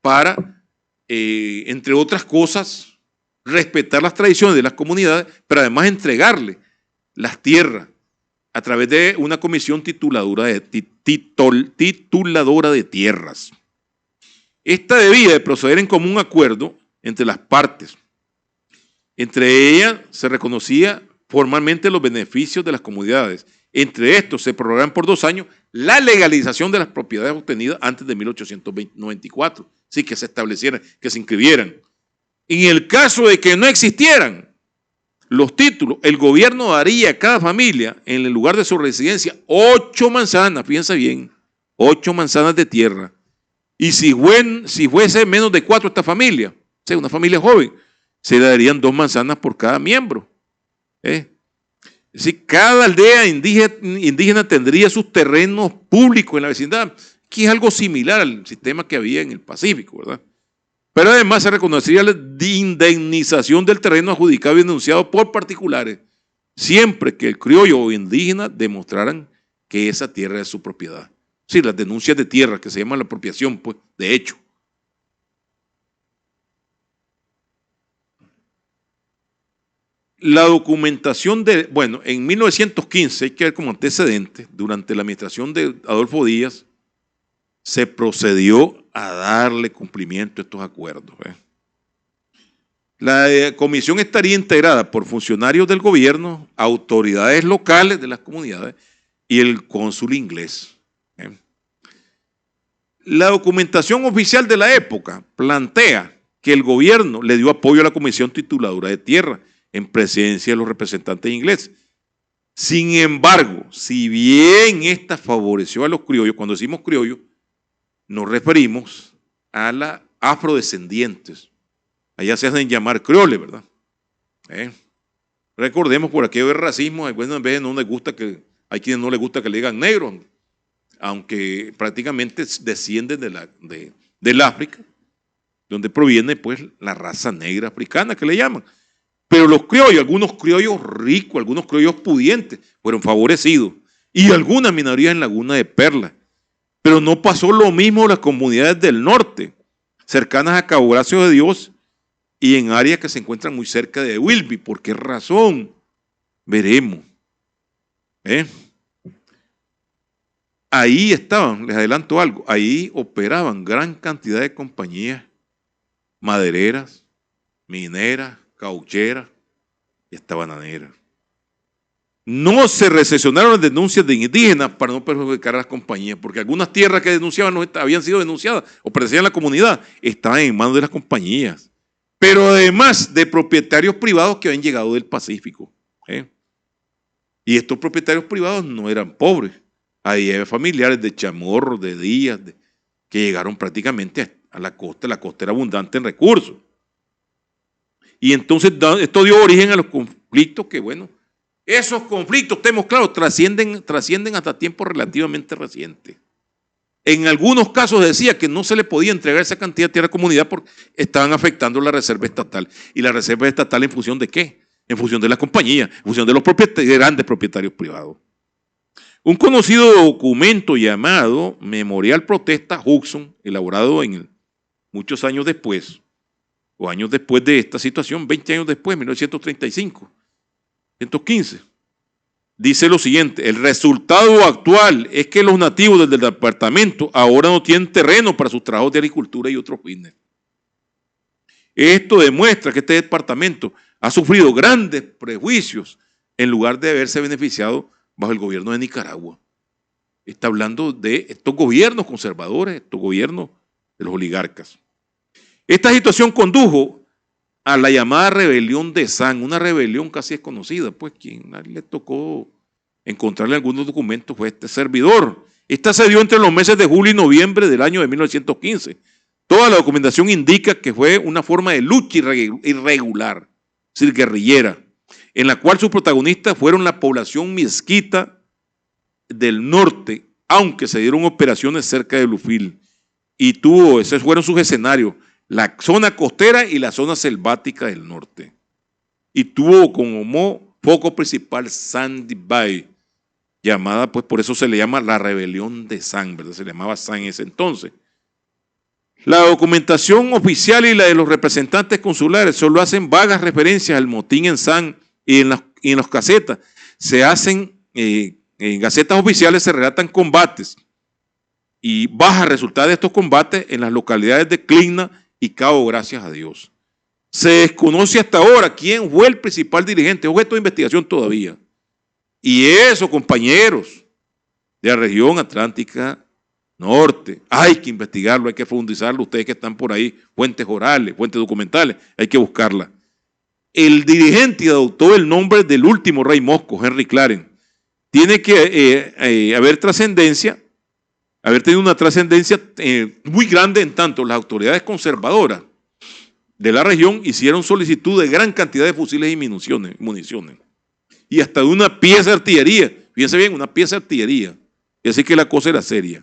para, entre otras cosas, respetar las tradiciones de las comunidades, pero además entregarle las tierras a través de una comisión tituladora de tierras. Esta debía de proceder en común acuerdo entre las partes. Entre ellas se reconocía formalmente los beneficios de las comunidades. Entre estos se prorrogaron por 2 años la legalización de las propiedades obtenidas antes de 1894, sí, que se establecieran, que se inscribieran. En el caso de que no existieran los títulos, el gobierno daría a cada familia, en el lugar de su residencia, 8 manzanas, fíjense bien, 8 manzanas de tierra. Y si fuese menos de 4 esta familia, o sea, una familia joven, se le darían 2 manzanas por cada miembro. Es decir, cada aldea indígena tendría sus terrenos públicos en la vecindad, que es algo similar al sistema que había en el Pacífico, ¿verdad? Pero además se reconocería la indemnización del terreno adjudicado y denunciado por particulares, siempre que el criollo o indígena demostraran que esa tierra es su propiedad. Sí, las denuncias de tierra, que se llama la apropiación, pues, de hecho. La documentación en 1915, hay que ver como antecedente, durante la administración de Adolfo Díaz, se procedió a darle cumplimiento a estos acuerdos. La comisión estaría integrada por funcionarios del gobierno, autoridades locales de las comunidades y el cónsul inglés. La documentación oficial de la época plantea que el gobierno le dio apoyo a la comisión tituladora de tierra en presencia de los representantes ingleses. Sin embargo, si bien esta favoreció a los criollos, cuando decimos criollos, nos referimos a las afrodescendientes. Allá se hacen llamar creoles, ¿verdad? Recordemos por aquello del racismo, a veces no les gusta hay quienes no les gusta que le digan negro, aunque prácticamente descienden del África, donde proviene pues la raza negra africana que le llaman. Pero los criollos, algunos criollos ricos, algunos criollos pudientes, fueron favorecidos, y algunas minorías en Laguna de Perla. Pero no pasó lo mismo en las comunidades del norte, cercanas a Cabo Gracio de Dios y en áreas que se encuentran muy cerca de Wilby. ¿Por qué razón? Veremos. Ahí estaban, les adelanto algo, ahí operaban gran cantidad de compañías madereras, mineras, caucheras y hasta bananeras. No se recesionaron las denuncias de indígenas para no perjudicar a las compañías, porque algunas tierras que denunciaban no habían sido denunciadas o pertenecían a la comunidad, estaban en manos de las compañías, pero además de propietarios privados que habían llegado del Pacífico. Y estos propietarios privados no eran pobres, había familiares de Chamorro, de Díaz, que llegaron prácticamente a la costa era abundante en recursos. Y entonces esto dio origen a los conflictos que, bueno, esos conflictos, estemos claros, trascienden hasta tiempos relativamente recientes. En algunos casos decía que no se le podía entregar esa cantidad de tierra a la comunidad porque estaban afectando la reserva estatal. ¿Y la reserva estatal en función de qué? En función de las compañías, en función de los grandes propietarios privados. Un conocido documento llamado Memorial Protesta Hudson, elaborado muchos años después, o años después de esta situación, 20 años después, 1935, 115, dice lo siguiente: el resultado actual es que los nativos del departamento ahora no tienen terreno para sus trabajos de agricultura y otros fines. Esto demuestra que este departamento ha sufrido grandes prejuicios en lugar de haberse beneficiado bajo el gobierno de Nicaragua. Está hablando de estos gobiernos conservadores, estos gobiernos de los oligarcas. Esta situación condujo a la llamada rebelión de San, una rebelión casi desconocida, pues quien le tocó encontrarle algunos documentos fue este servidor. Esta se dio entre los meses de julio y noviembre del año de 1915. Toda la documentación indica que fue una forma de lucha irregular, es decir, guerrillera, en la cual sus protagonistas fueron la población mezquita del norte, aunque se dieron operaciones cerca de Bluefield. Y esos fueron sus escenarios, la zona costera y la zona selvática del norte. Y tuvo como foco principal Sandy Bay, llamada, pues por eso se le llama la rebelión de San, ¿verdad? Se le llamaba San en ese entonces. La documentación oficial y la de los representantes consulares solo hacen vagas referencias al motín en San y en las casetas. Se hacen, en gacetas oficiales se relatan combates y bajas resultados de estos combates en las localidades de Clina y Cabo Gracias a Dios. Se desconoce hasta ahora quién fue el principal dirigente, objeto de investigación todavía. Y eso, compañeros de la región atlántica norte, hay que investigarlo, hay que profundizarlo. Ustedes que están por ahí, fuentes orales, fuentes documentales, hay que buscarla. El dirigente adoptó el nombre del último rey mosco, Henry Claren. Tiene que haber tenido una trascendencia muy grande, en tanto las autoridades conservadoras de la región hicieron solicitud de gran cantidad de fusiles y municiones. Y hasta de una pieza de artillería, fíjense bien, una pieza de artillería. Y así que la cosa era seria.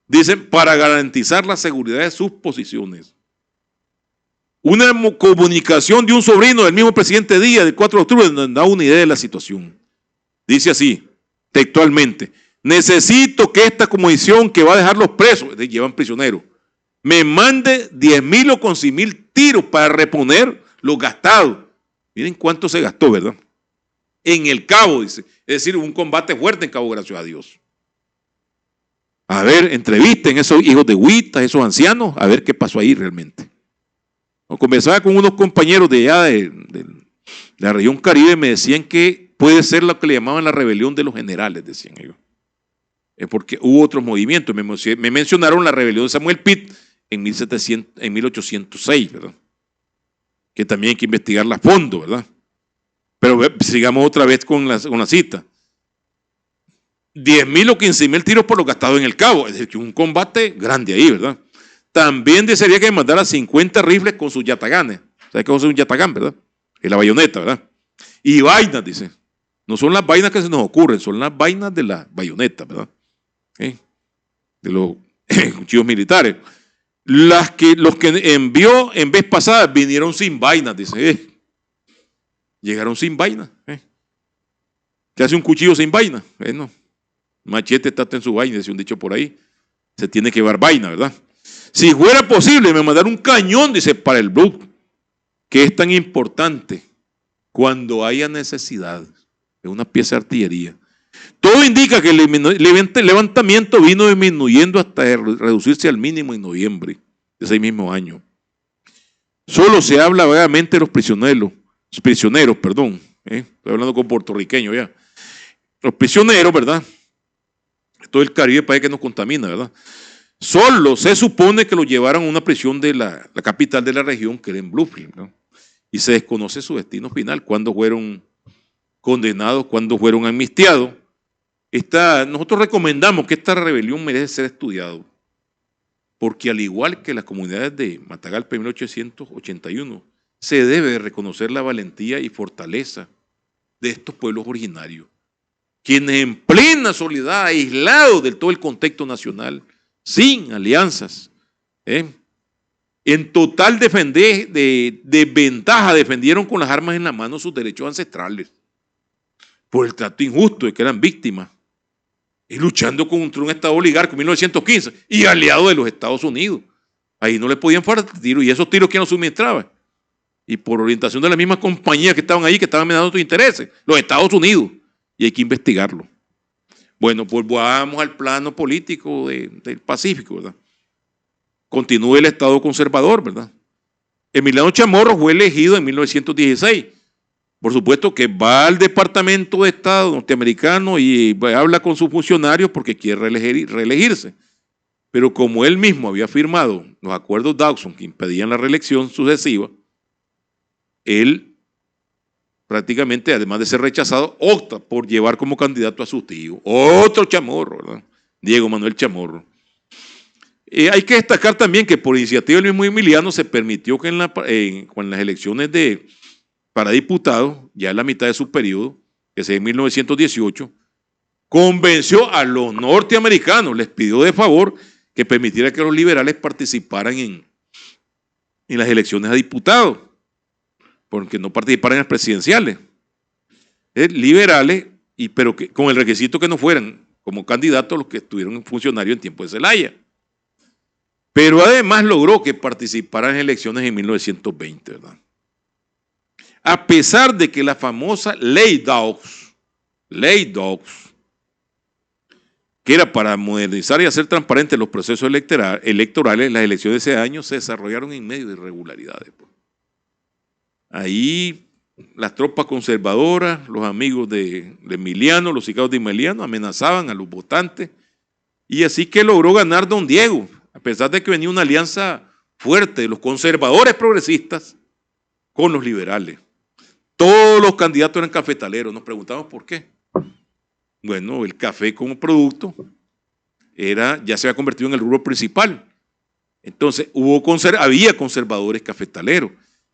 Dicen, para garantizar la seguridad de sus posiciones. Una comunicación de un sobrino del mismo presidente Díaz, del 4 de octubre, nos da una idea de la situación. Dice así, textualmente: necesito que esta comisión que va a dejar los presos, llevan prisioneros, me mande 10,000 o 11,000 tiros para reponer los gastados. Miren cuánto se gastó, ¿verdad? En el Cabo, dice. Es decir, un combate fuerte en Cabo, gracias a Dios. A ver, entrevisten a esos hijos de Huitas, esos ancianos, a ver qué pasó ahí realmente. Conversaba con unos compañeros de allá de la región Caribe, me decían que puede ser lo que le llamaban la rebelión de los generales, decían ellos. Porque hubo otros movimientos. Me mencionaron la rebelión de Samuel Pitt en 1806, ¿verdad? Que también hay que investigarla a fondo, ¿verdad? Pero sigamos otra vez con la cita. 10,000 o 15,000 tiros por lo gastado en el Cabo, es decir, que un combate grande ahí, ¿verdad? También desearía que mandara 50 rifles con sus yataganes. ¿Sabes qué es un yatagán, verdad? Es la bayoneta, ¿verdad? Y vainas, dice. No son las vainas que se nos ocurren, son las vainas de la bayoneta, ¿verdad? De los cuchillos militares. Los que envió en vez pasada vinieron sin vainas, dice. Llegaron sin vaina. ¿Qué hace un cuchillo sin vaina? No. Machete está en su vaina, dice un dicho por ahí. Se tiene que llevar vaina, ¿verdad? Si fuera posible, me mandaron un cañón, dice, para el Bluff, que es tan importante cuando haya necesidad. Es una pieza de artillería. Todo indica que el levantamiento vino disminuyendo hasta reducirse al mínimo en noviembre de ese mismo año. Solo se habla vagamente de los prisioneros, perdón. Estoy hablando con puertorriqueños ya. Los prisioneros, ¿verdad? Todo el Caribe parece que nos contamina, ¿verdad? Solo se supone que lo llevaron a una prisión de la capital de la región, que era en Bluefield, ¿no? Y se desconoce su destino final, cuándo fueron condenados, cuándo fueron amnistiados. Nosotros recomendamos que esta rebelión merece ser estudiado, porque al igual que las comunidades de Matagalpa en 1881, se debe reconocer la valentía y fortaleza de estos pueblos originarios, quienes en plena soledad, aislados de todo el contexto nacional, sin alianzas, en total desventaja, defendieron con las armas en la mano sus derechos ancestrales por el trato injusto de que eran víctimas, y luchando contra un Estado oligárquico en 1915 y aliado de los Estados Unidos. Ahí no le podían faltar tiros, y esos tiros, ¿quién los suministraba? Y por orientación de las mismas compañías que estaban ahí, que estaban amenazando sus intereses, los Estados Unidos, y hay que investigarlo. Bueno, pues vamos al plano político del Pacífico, ¿verdad? Continúa el Estado conservador, ¿verdad? Emiliano Chamorro fue elegido en 1916. Por supuesto que va al Departamento de Estado norteamericano y habla con sus funcionarios porque quiere reelegirse. Pero como él mismo había firmado los acuerdos Dawson que impedían la reelección sucesiva, él prácticamente, además de ser rechazado, opta por llevar como candidato a su tío, otro Chamorro, ¿verdad? Diego Manuel Chamorro. Hay que destacar también que por iniciativa del mismo Emiliano se permitió que con las elecciones para diputados, ya en la mitad de su periodo, que es en 1918, convenció a los norteamericanos, les pidió de favor que permitiera que los liberales participaran en las elecciones a diputados, porque no participaran en las presidenciales. Liberales, pero con el requisito que no fueran como candidatos los que estuvieron funcionarios en tiempo de Zelaya. Pero además logró que participaran en elecciones en 1920, ¿verdad? A pesar de que la famosa Ley Dawes, que era para modernizar y hacer transparentes los procesos electorales, las elecciones de ese año se desarrollaron en medio de irregularidades. Pues. Ahí las tropas conservadoras, los amigos de Emiliano, los sicarios de Emiliano, amenazaban a los votantes, y así que logró ganar don Diego, a pesar de que venía una alianza fuerte de los conservadores progresistas con los liberales. Todos los candidatos eran cafetaleros, nos preguntamos por qué. Bueno, el café como producto ya se había convertido en el rubro principal. Entonces había conservadores cafetaleros.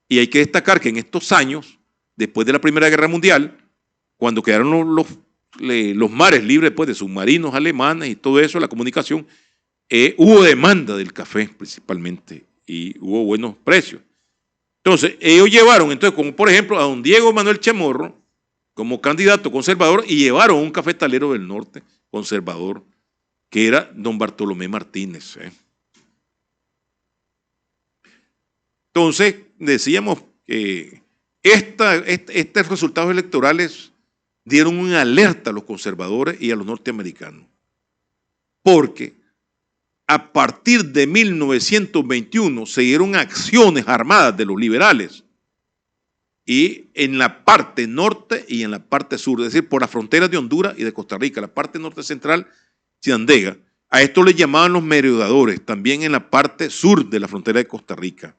Y hay que destacar que en estos años, después de la Primera Guerra Mundial, cuando quedaron los mares libres pues, de submarinos alemanes y todo eso, la comunicación, hubo demanda del café principalmente y hubo buenos precios. Entonces, ellos llevaron, como por ejemplo, a don Diego Manuel Chamorro como candidato conservador y llevaron a un cafetalero del norte conservador, que era don Bartolomé Martínez. Entonces, decíamos que estos resultados electorales dieron una alerta a los conservadores y a los norteamericanos, porque a partir de 1921 se dieron acciones armadas de los liberales y en la parte norte y en la parte sur, es decir, por las fronteras de Honduras y de Costa Rica, la parte norte central, Chinandega. A esto le llamaban los merodeadores, también en la parte sur de la frontera de Costa Rica.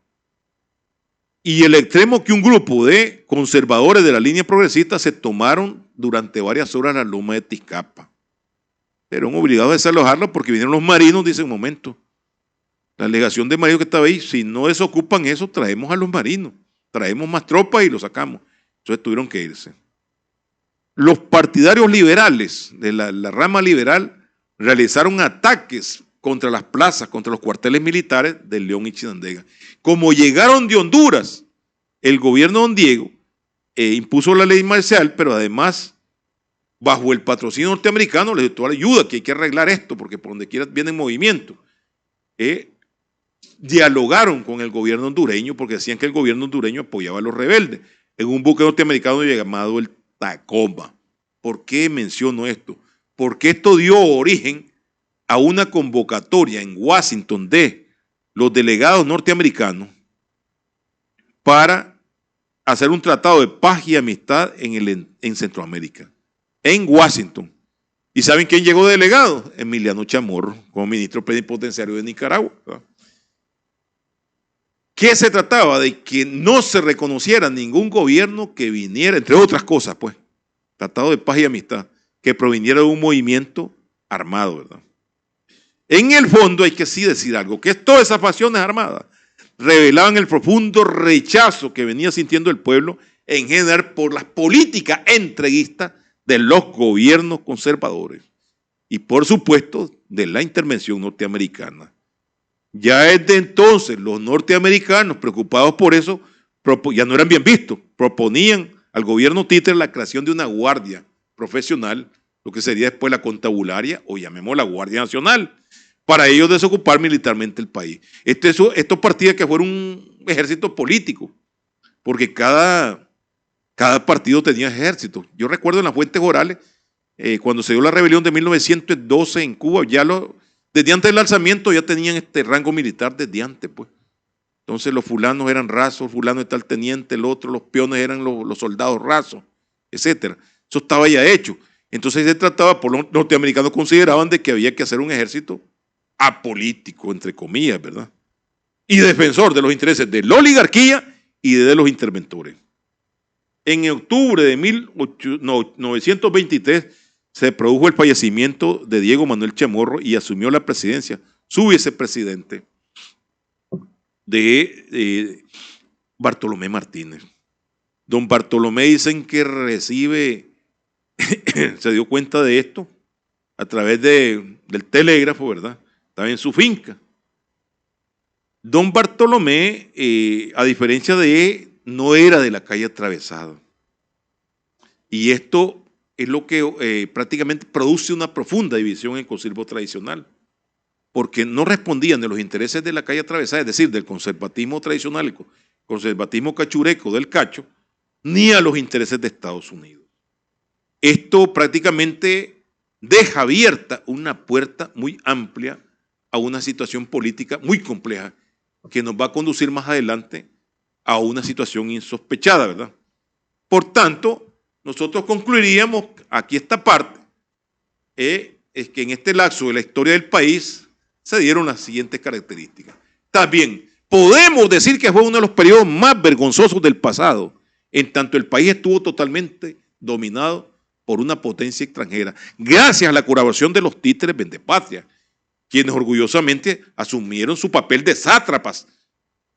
Y el extremo que un grupo de conservadores de la línea progresista se tomaron durante varias horas la loma de Tizcapa. Eran obligados a desalojarlo porque vinieron los marinos, dice un momento. La delegación de marinos que estaba ahí, si no desocupan eso, traemos a los marinos, traemos más tropas y los sacamos. Entonces tuvieron que irse. Los partidarios liberales de la rama liberal realizaron ataques contra las plazas, contra los cuarteles militares de León y Chinandega. Como llegaron de Honduras, el gobierno de don Diego impuso la ley marcial, pero además, bajo el patrocinio norteamericano, les dio ayuda, que hay que arreglar esto, porque por donde quiera viene en movimiento. Dialogaron con el gobierno hondureño, porque decían que el gobierno hondureño apoyaba a los rebeldes, en un buque norteamericano llamado el Tacoma. ¿Por qué menciono esto? Porque esto dio origen a una convocatoria en Washington de los delegados norteamericanos para hacer un tratado de paz y amistad en Centroamérica, en Washington. ¿Y saben quién llegó delegado? Emiliano Chamorro, como ministro plenipotenciario de Nicaragua. ¿Qué se trataba? De que no se reconociera ningún gobierno que viniera, entre otras cosas, pues, tratado de paz y amistad, que proviniera de un movimiento armado, ¿verdad? En el fondo hay que sí decir algo, que todas esas pasiones armadas revelaban el profundo rechazo que venía sintiendo el pueblo en general por las políticas entreguistas de los gobiernos conservadores y por supuesto de la intervención norteamericana. Ya desde entonces los norteamericanos, preocupados por eso, ya no eran bien vistos, proponían al gobierno títere la creación de una guardia profesional, lo que sería después la contabularia o llamemos la Guardia Nacional, para ellos desocupar militarmente el país. Esto partía que fuera un ejército político, porque cada partido tenía ejército. Yo recuerdo en las Fuentes Orales, cuando se dio la rebelión de 1912 en Cuba, desde antes del alzamiento ya tenían este rango militar desde antes, pues. Entonces los fulanos eran rasos, fulano es tal teniente, el otro, los peones eran los soldados rasos, etcétera. Eso estaba ya hecho. Entonces se trataba, por los norteamericanos consideraban de que había que hacer un ejército apolítico, entre comillas, ¿verdad? Y defensor de los intereses de la oligarquía y de los interventores. En octubre de 1923 se produjo el fallecimiento de Diego Manuel Chamorro y asumió la presidencia su vicepresidente de Bartolomé Martínez. Don Bartolomé dicen que se dio cuenta de esto a través del telégrafo, ¿verdad? Estaba en su finca. Don Bartolomé, a diferencia de él, no era de la calle atravesada. Y esto es lo que prácticamente produce una profunda división en el concilio tradicional, porque no respondían de los intereses de la calle atravesada, es decir, del conservatismo tradicional, el conservatismo cachureco del Cacho, ni a los intereses de Estados Unidos. Esto prácticamente deja abierta una puerta muy amplia a una situación política muy compleja que nos va a conducir más adelante a una situación insospechada, ¿verdad? Por tanto, nosotros concluiríamos aquí esta parte, es que en este lapso de la historia del país se dieron las siguientes características. También podemos decir que fue uno de los periodos más vergonzosos del pasado, en tanto el país estuvo totalmente dominado por una potencia extranjera, gracias a la colaboración de los títeres vendepatria, quienes orgullosamente asumieron su papel de sátrapas.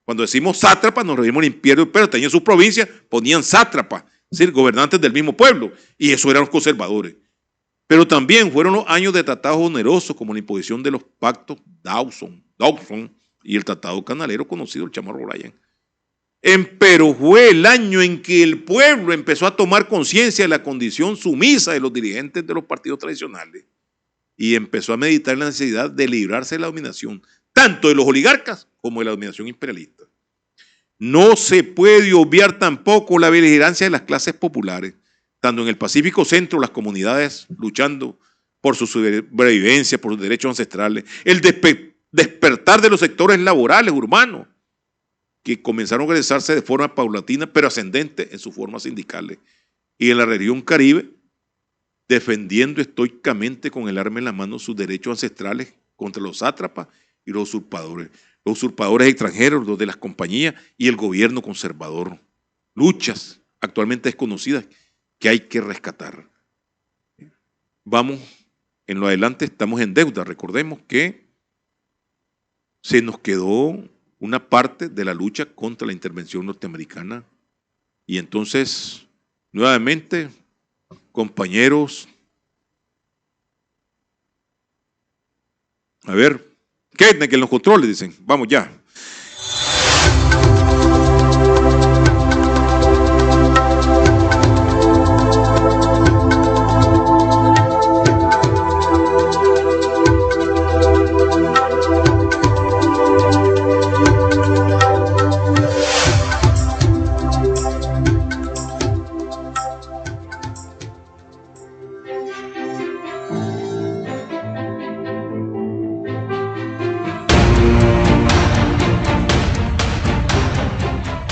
Cuando decimos sátrapas nos referimos al imperio, pero tenían sus provincias, ponían sátrapas, es decir, gobernantes del mismo pueblo, y eso eran los conservadores. Pero también fueron los años de tratados onerosos, como la imposición de los pactos Dawson y el tratado canalero conocido, el Chamorro Bryan. Pero fue el año en que el pueblo empezó a tomar conciencia de la condición sumisa de los dirigentes de los partidos tradicionales y empezó a meditar en la necesidad de librarse de la dominación, tanto de los oligarcas como de la dominación imperialista. No se puede obviar tampoco la beligerancia de las clases populares, tanto en el Pacífico Centro, las comunidades luchando por su sobrevivencia, por sus derechos ancestrales, el despertar de los sectores laborales urbanos, que comenzaron a organizarse de forma paulatina, pero ascendente en sus formas sindicales, y en la región Caribe, defendiendo estoicamente con el arma en la mano sus derechos ancestrales contra los sátrapas y los usurpadores extranjeros, los de las compañías y el gobierno conservador. Luchas actualmente desconocidas que hay que rescatar. Vamos, en lo adelante estamos en deuda. Recordemos que se nos quedó una parte de la lucha contra la intervención norteamericana. Y entonces, nuevamente, compañeros, a ver, quédense que en los controles, dicen, vamos ya.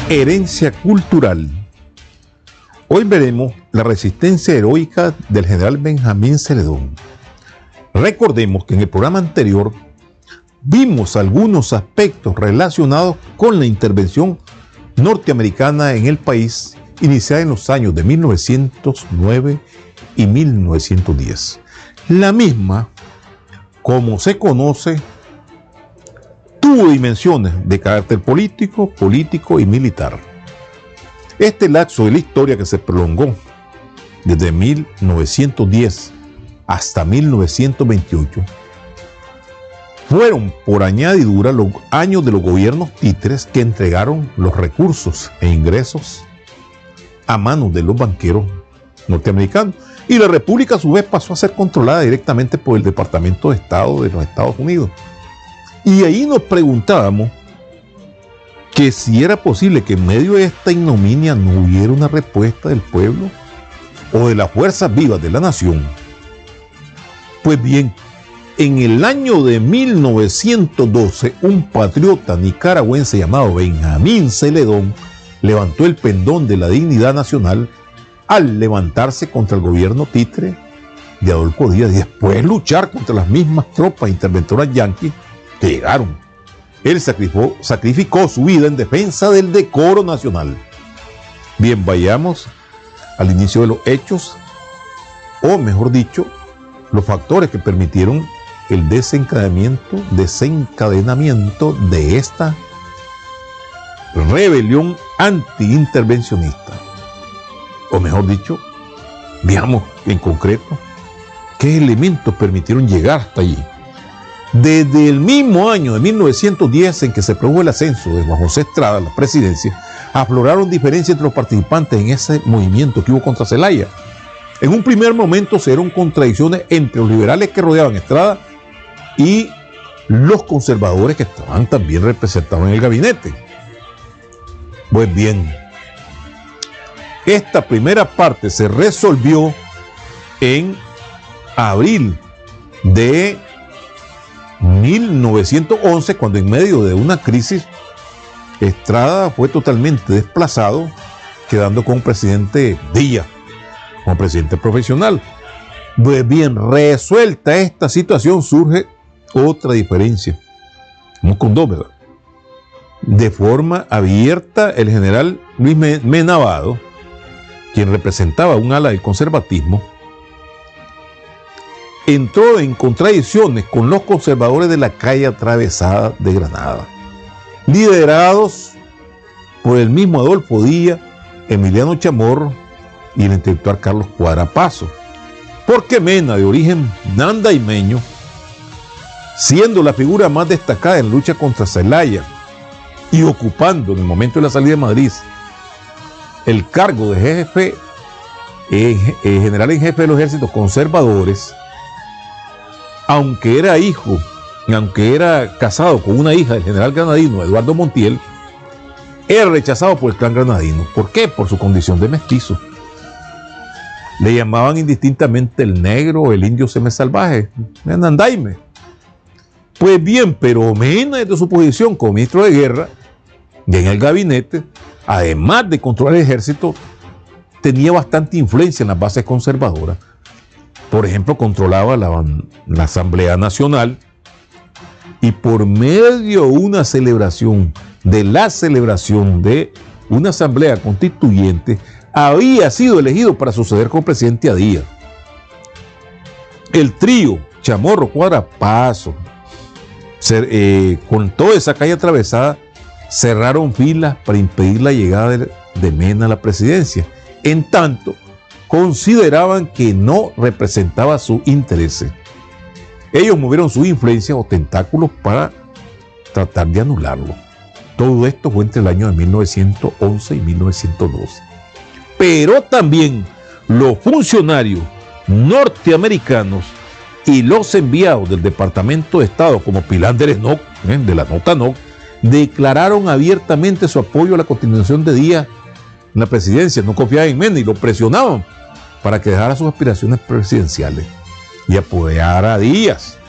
Herencia cultural. Hoy veremos la resistencia heroica del general Benjamín Celedón. Recordemos que en el programa anterior vimos algunos aspectos relacionados con la intervención norteamericana en el país iniciada en los años de 1909 y 1910. La misma, como se conoce, tuvo dimensiones de carácter político y militar. Este lapso de la historia que se prolongó desde 1910 hasta 1928 fueron por añadidura los años de los gobiernos títeres que entregaron los recursos e ingresos a manos de los banqueros norteamericanos, y la república a su vez pasó a ser controlada directamente por el Departamento de Estado de los Estados Unidos. Y ahí nos preguntábamos que si era posible que en medio de esta ignominia no hubiera una respuesta del pueblo o de las fuerzas vivas de la nación. Pues bien, en el año de 1912, un patriota nicaragüense llamado Benjamín Celedón levantó el pendón de la dignidad nacional al levantarse contra el gobierno títere de Adolfo Díaz y después luchar contra las mismas tropas interventoras yanquis que llegaron. Él sacrificó su vida en defensa del decoro nacional. Bien, vayamos al inicio de los hechos, o mejor dicho, los factores que permitieron el desencadenamiento de esta rebelión antiintervencionista. O mejor dicho, veamos en concreto ¿Qué elementos permitieron llegar hasta allí? Desde el mismo año de 1910 en que se produjo el ascenso de Juan José Estrada a la presidencia, afloraron diferencias entre los participantes en ese movimiento que hubo contra Zelaya. En un primer momento se dieron contradicciones entre los liberales que rodeaban a Estrada y los conservadores que estaban también representados en el gabinete. Pues bien, esta primera parte se resolvió en abril de 1911, cuando en medio de una crisis Estrada fue totalmente desplazado, quedando con presidente Díaz, como presidente profesional. Pues bien, resuelta esta situación, surge otra diferencia. Vamos con dos, ¿verdad? De forma abierta, el general Luis Mena Vado, quien representaba un ala del conservatismo, entró en contradicciones con los conservadores de la calle atravesada de Granada, liderados por el mismo Adolfo Díaz, Emiliano Chamorro y el intelectual Carlos Cuadrapazo, porque Mena, de origen nandaimeño, siendo la figura más destacada en la lucha contra Zelaya y ocupando en el momento de la salida de Madrid el cargo de jefe, general en jefe de los ejércitos conservadores, aunque era casado con una hija del general granadino Eduardo Montiel, era rechazado por el clan granadino. ¿Por qué? Por su condición de mestizo. Le llamaban indistintamente el negro, el indio semisalvaje, Nandaime. Pues bien, pero Mena, desde su posición como ministro de guerra y en el gabinete, además de controlar el ejército, tenía bastante influencia en las bases conservadoras. Por ejemplo, controlaba la Asamblea Nacional y por medio de una celebración de una Asamblea Constituyente, había sido elegido para suceder como presidente a Díaz. El trío Chamorro Cuadrapazo, con toda esa calle atravesada, cerraron filas para impedir la llegada de Mena a la presidencia. En tanto, consideraban que no representaba sus intereses. Ellos movieron su influencia o tentáculos para tratar de anularlo. Todo esto fue entre el año de 1911 y 1912. Pero también los funcionarios norteamericanos y los enviados del Departamento de Estado, como Pilar de Lesnoc, de la nota NOC, declararon abiertamente su apoyo a la continuación de Díaz en la presidencia. No confiaban en Mena y lo presionaban para que dejara sus aspiraciones presidenciales y apoyara a Díaz.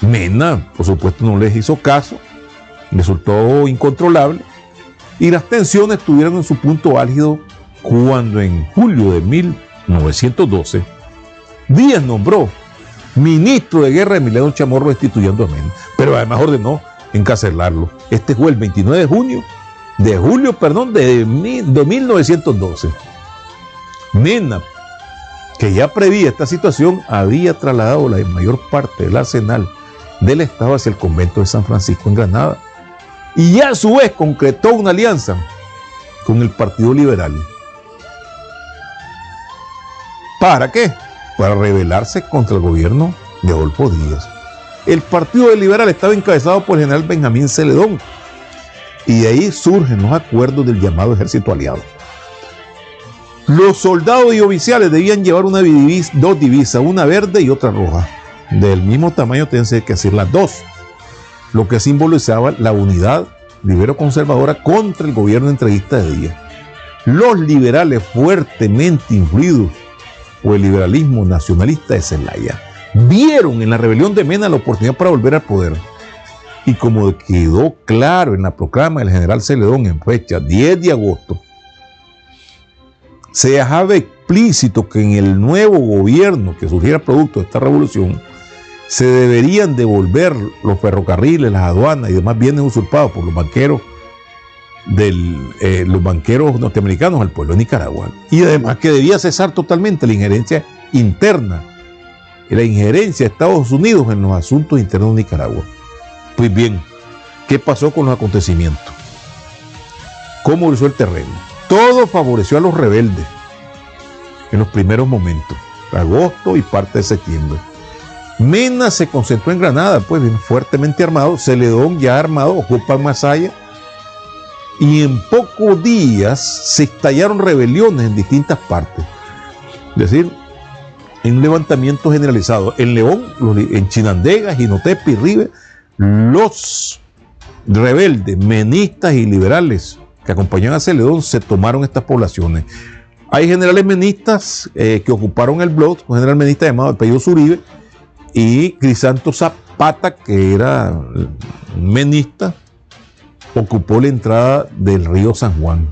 Mena, por supuesto, no les hizo caso, resultó incontrolable y las tensiones estuvieron en su punto álgido cuando en julio de 1912 Díaz nombró ministro de guerra a Emiliano Chamorro, destituyendo a Mena, pero además ordenó encarcelarlo. Este fue el 29 de julio de 1912. Mena, que ya prevía esta situación, había trasladado la mayor parte del arsenal del Estado hacia el convento de San Francisco en Granada y a su vez concretó una alianza con el Partido Liberal. ¿Para qué? Para rebelarse contra el gobierno de Adolfo Díaz. El Partido Liberal estaba encabezado por el general Benjamín Celedón y de ahí surgen los acuerdos del llamado Ejército Aliado. Los soldados y oficiales debían llevar dos divisas, una verde y otra roja. Del mismo tamaño tienen que ser las dos, lo que simbolizaba la unidad libero-conservadora contra el gobierno entreguista de Díaz. Los liberales, fuertemente influidos por el liberalismo nacionalista de Zelaya, vieron en la rebelión de Mena la oportunidad para volver al poder. Y como quedó claro en la proclama del general Celedón en fecha 10 de agosto, se dejaba explícito que en el nuevo gobierno que surgiera producto de esta revolución se deberían devolver los ferrocarriles, las aduanas y demás bienes usurpados por los banqueros norteamericanos al pueblo de Nicaragua. Y además que debía cesar totalmente la injerencia interna, la injerencia de Estados Unidos en los asuntos internos de Nicaragua. Pues bien, ¿qué pasó con los acontecimientos? ¿Cómo evolucionó el terreno? Todo favoreció a los rebeldes en los primeros momentos. agosto y parte de septiembre. Mena se concentró en Granada, pues bien fuertemente armado. Celedón ya armado, ocupa Masaya. Y en pocos días se estallaron rebeliones en distintas partes. Es decir, en un levantamiento generalizado. En León, en Chinandega, Jinotepe y Ribe, los rebeldes, menistas y liberales que acompañaban a Celedón se tomaron estas poblaciones. Hay generales menistas que ocuparon el blog, un general menista llamado Apellido Zuribe, y Crisanto Zapata, que era menista, ocupó la entrada del río San Juan.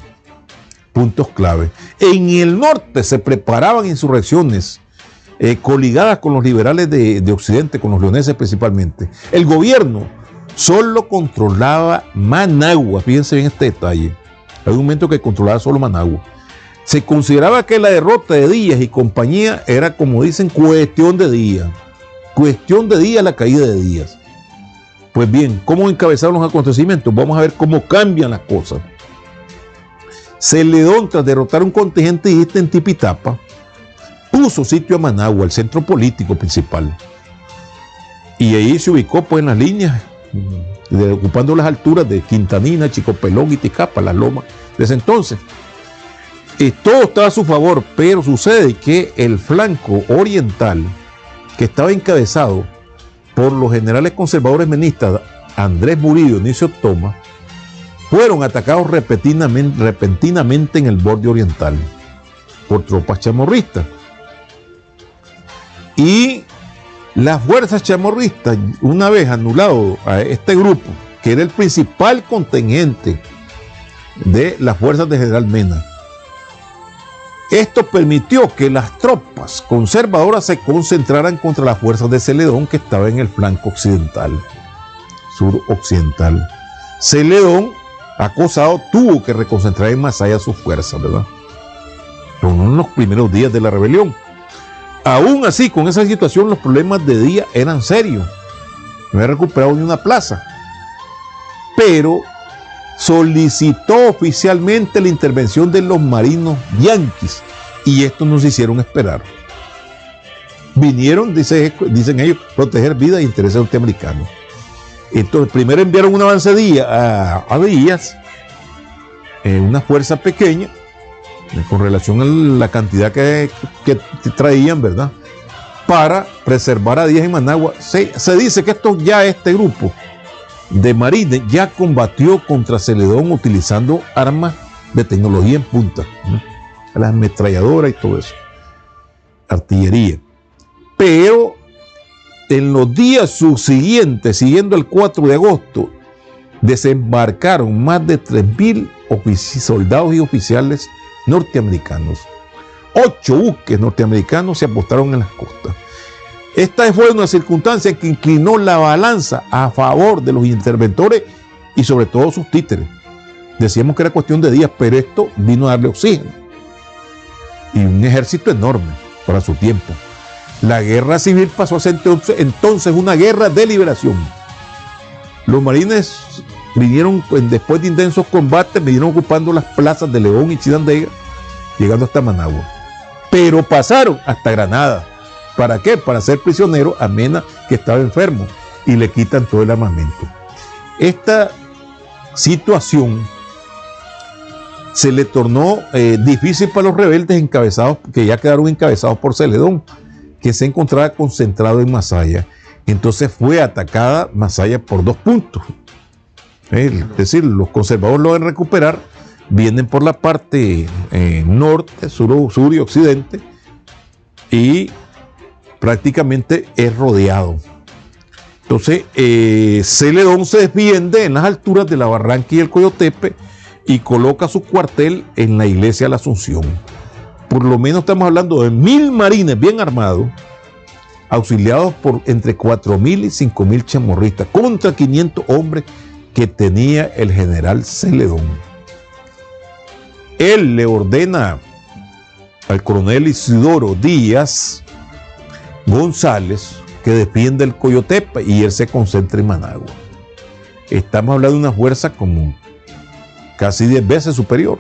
Puntos clave. En el norte se preparaban insurrecciones coligadas con los liberales de Occidente, con los leoneses principalmente. El gobierno solo controlaba Managua. Fíjense bien este detalle. Hay un momento que controlaba solo Managua. Se consideraba que la derrota de Díaz y compañía era, como dicen, cuestión de días. Cuestión de días la caída de Díaz. Pues bien, ¿cómo encabezaron los acontecimientos? Vamos a ver cómo cambian las cosas. Celedón, tras derrotar un contingente díazista en Tipitapa, puso sitio a Managua, el centro político principal. Y ahí se ubicó pues en las líneas, ocupando las alturas de Quintanina, Chicopelón y Ticapa, las lomas de ese entonces. Y todo estaba a su favor, pero sucede que el flanco oriental, que estaba encabezado por los generales conservadores menistas Andrés Murillo y Dionisio Thomas, fueron atacados repentinamente en el borde oriental por tropas chamorristas. Y las fuerzas chamorristas, una vez anulado a este grupo, que era el principal contingente de las fuerzas de General Mena, esto permitió que las tropas conservadoras se concentraran contra las fuerzas de Celedón, que estaba en el flanco occidental, suroccidental. Celedón, acosado, tuvo que reconcentrar en Masaya sus fuerzas, ¿verdad? Pero no en los primeros días de la rebelión. Aún así, con esa situación, los problemas de Díaz eran serios. No había recuperado ni una plaza. Pero solicitó oficialmente la intervención de los marinos yanquis y estos nos hicieron esperar. Vinieron, dicen ellos, proteger vida e intereses norteamericanos. Entonces, primero enviaron una avancedilla a Díaz, una fuerza pequeña, con relación a la cantidad que traían, ¿verdad? Para preservar a Díaz en Managua. Se dice que este grupo de marines ya combatió contra Celedón utilizando armas de tecnología en punta, ¿no? Las ametralladoras y todo eso, artillería. Pero en los días subsiguientes, siguiendo el 4 de agosto, desembarcaron más de 3.000 soldados y oficiales norteamericanos. 8 buques norteamericanos se apostaron en las costas. Esta fue una circunstancia que inclinó la balanza a favor de los interventores y sobre todo sus títeres. Decíamos que era cuestión de días, pero esto vino a darle oxígeno. Y un ejército enorme para su tiempo. La guerra civil pasó a ser entonces una guerra de liberación. Los marines vinieron, después de intensos combates, vinieron ocupando las plazas de León y Chinandega, llegando hasta Managua. Pero pasaron hasta Granada. ¿Para qué? Para hacer prisionero a Mena, que estaba enfermo, y le quitan todo el armamento. Esta situación se le tornó difícil para los rebeldes encabezados, que ya quedaron encabezados por Celedón, que se encontraba concentrado en Masaya. Entonces fue atacada Masaya por 2 puntos. Es decir, los conservadores lo van a recuperar, vienen por la parte norte, sur y occidente, y prácticamente es rodeado. Entonces, Celedón se defiende en las alturas de la Barranca y el Coyotepe y coloca su cuartel en la iglesia de la Asunción. Por lo menos estamos hablando de 1.000 marines bien armados, auxiliados por entre 4.000 y 5.000 chamorristas, contra 500 hombres que tenía el general Celedón. Él le ordena al coronel Isidoro Díaz González que defienda el Coyotepe y él se concentra en Managua. Estamos hablando de una fuerza como casi 10 veces superior.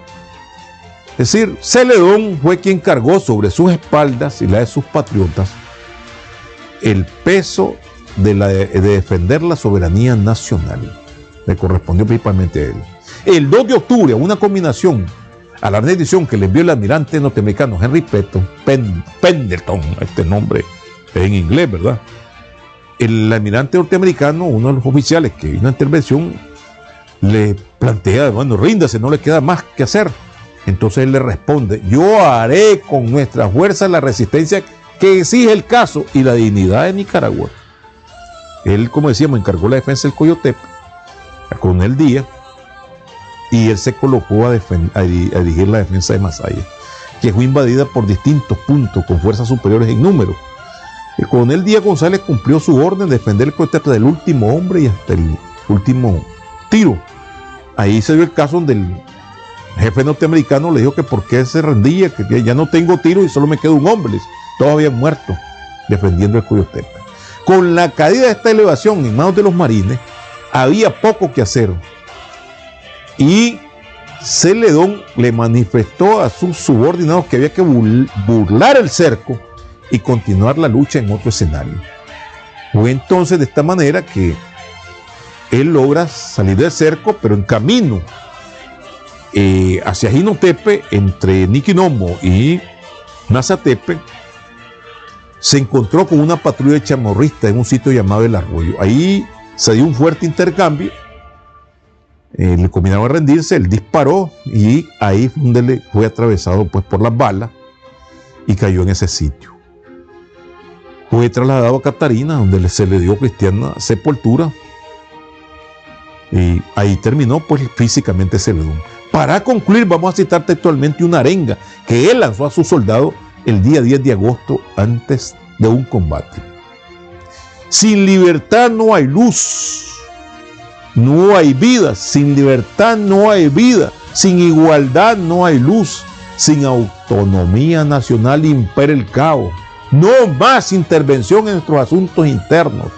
Es decir, Celedón fue quien cargó sobre sus espaldas y la de sus patriotas el peso de defender la soberanía nacional. Le correspondió principalmente a él. El 2 de octubre, una combinación a la rendición que le envió el almirante norteamericano Henry Pendleton, este nombre en inglés, ¿verdad? El almirante norteamericano, uno de los oficiales que vino a intervención, le plantea, bueno, ríndase, no le queda más que hacer. Entonces él le responde: yo haré con nuestra fuerza la resistencia que exige el caso y la dignidad de Nicaragua. Él, como decíamos, encargó la defensa del Coyotepe al coronel Díaz, y él se colocó a dirigir la defensa de Masaya, que fue invadida por distintos puntos con fuerzas superiores en número. El coronel Díaz González cumplió su orden de defender el Coyotepe del último hombre y hasta el último tiro. Ahí se dio el caso donde el jefe norteamericano le dijo que por qué se rendía, que ya no tengo tiro y solo me queda un hombre. Todos habían muerto defendiendo el Coyotepe. Con la caída de esta elevación en manos de los marines, había poco que hacer. Y Celedón le manifestó a sus subordinados que había que burlar el cerco y continuar la lucha en otro escenario. Fue entonces de esta manera que él logra salir del cerco, pero en camino hacia Jinotepe, entre Niquinomo y Mazatepe, se encontró con una patrulla de chamorristas en un sitio llamado El Arroyo. Ahí se dio un fuerte intercambio, le combinaron a rendirse, él disparó y ahí fue donde le fue atravesado pues, por las balas y cayó en ese sitio. Fue trasladado a Catarina, donde se le dio cristiana sepultura, y ahí terminó pues físicamente Celedón. Para concluir, vamos a citar textualmente una arenga que él lanzó a sus soldados el día 10 de agosto antes de un combate. Sin libertad no hay luz, no hay vida. Sin libertad no hay vida. Sin igualdad no hay luz. Sin autonomía nacional impera el caos. No más intervención en nuestros asuntos internos.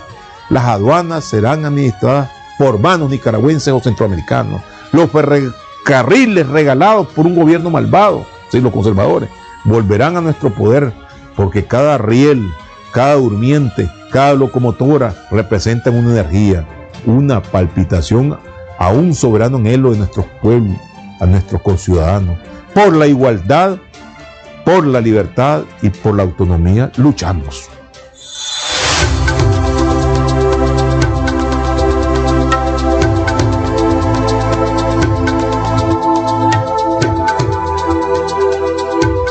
Las aduanas serán administradas por manos nicaragüenses o centroamericanos. Los ferrocarriles regalados por un gobierno malvado, sí, los conservadores, volverán a nuestro poder, porque cada riel, cada durmiente, cada locomotora representan una energía, una palpitación a un soberano anhelo de nuestros pueblos, a nuestros conciudadanos. Por la igualdad, por la libertad y por la autonomía luchamos.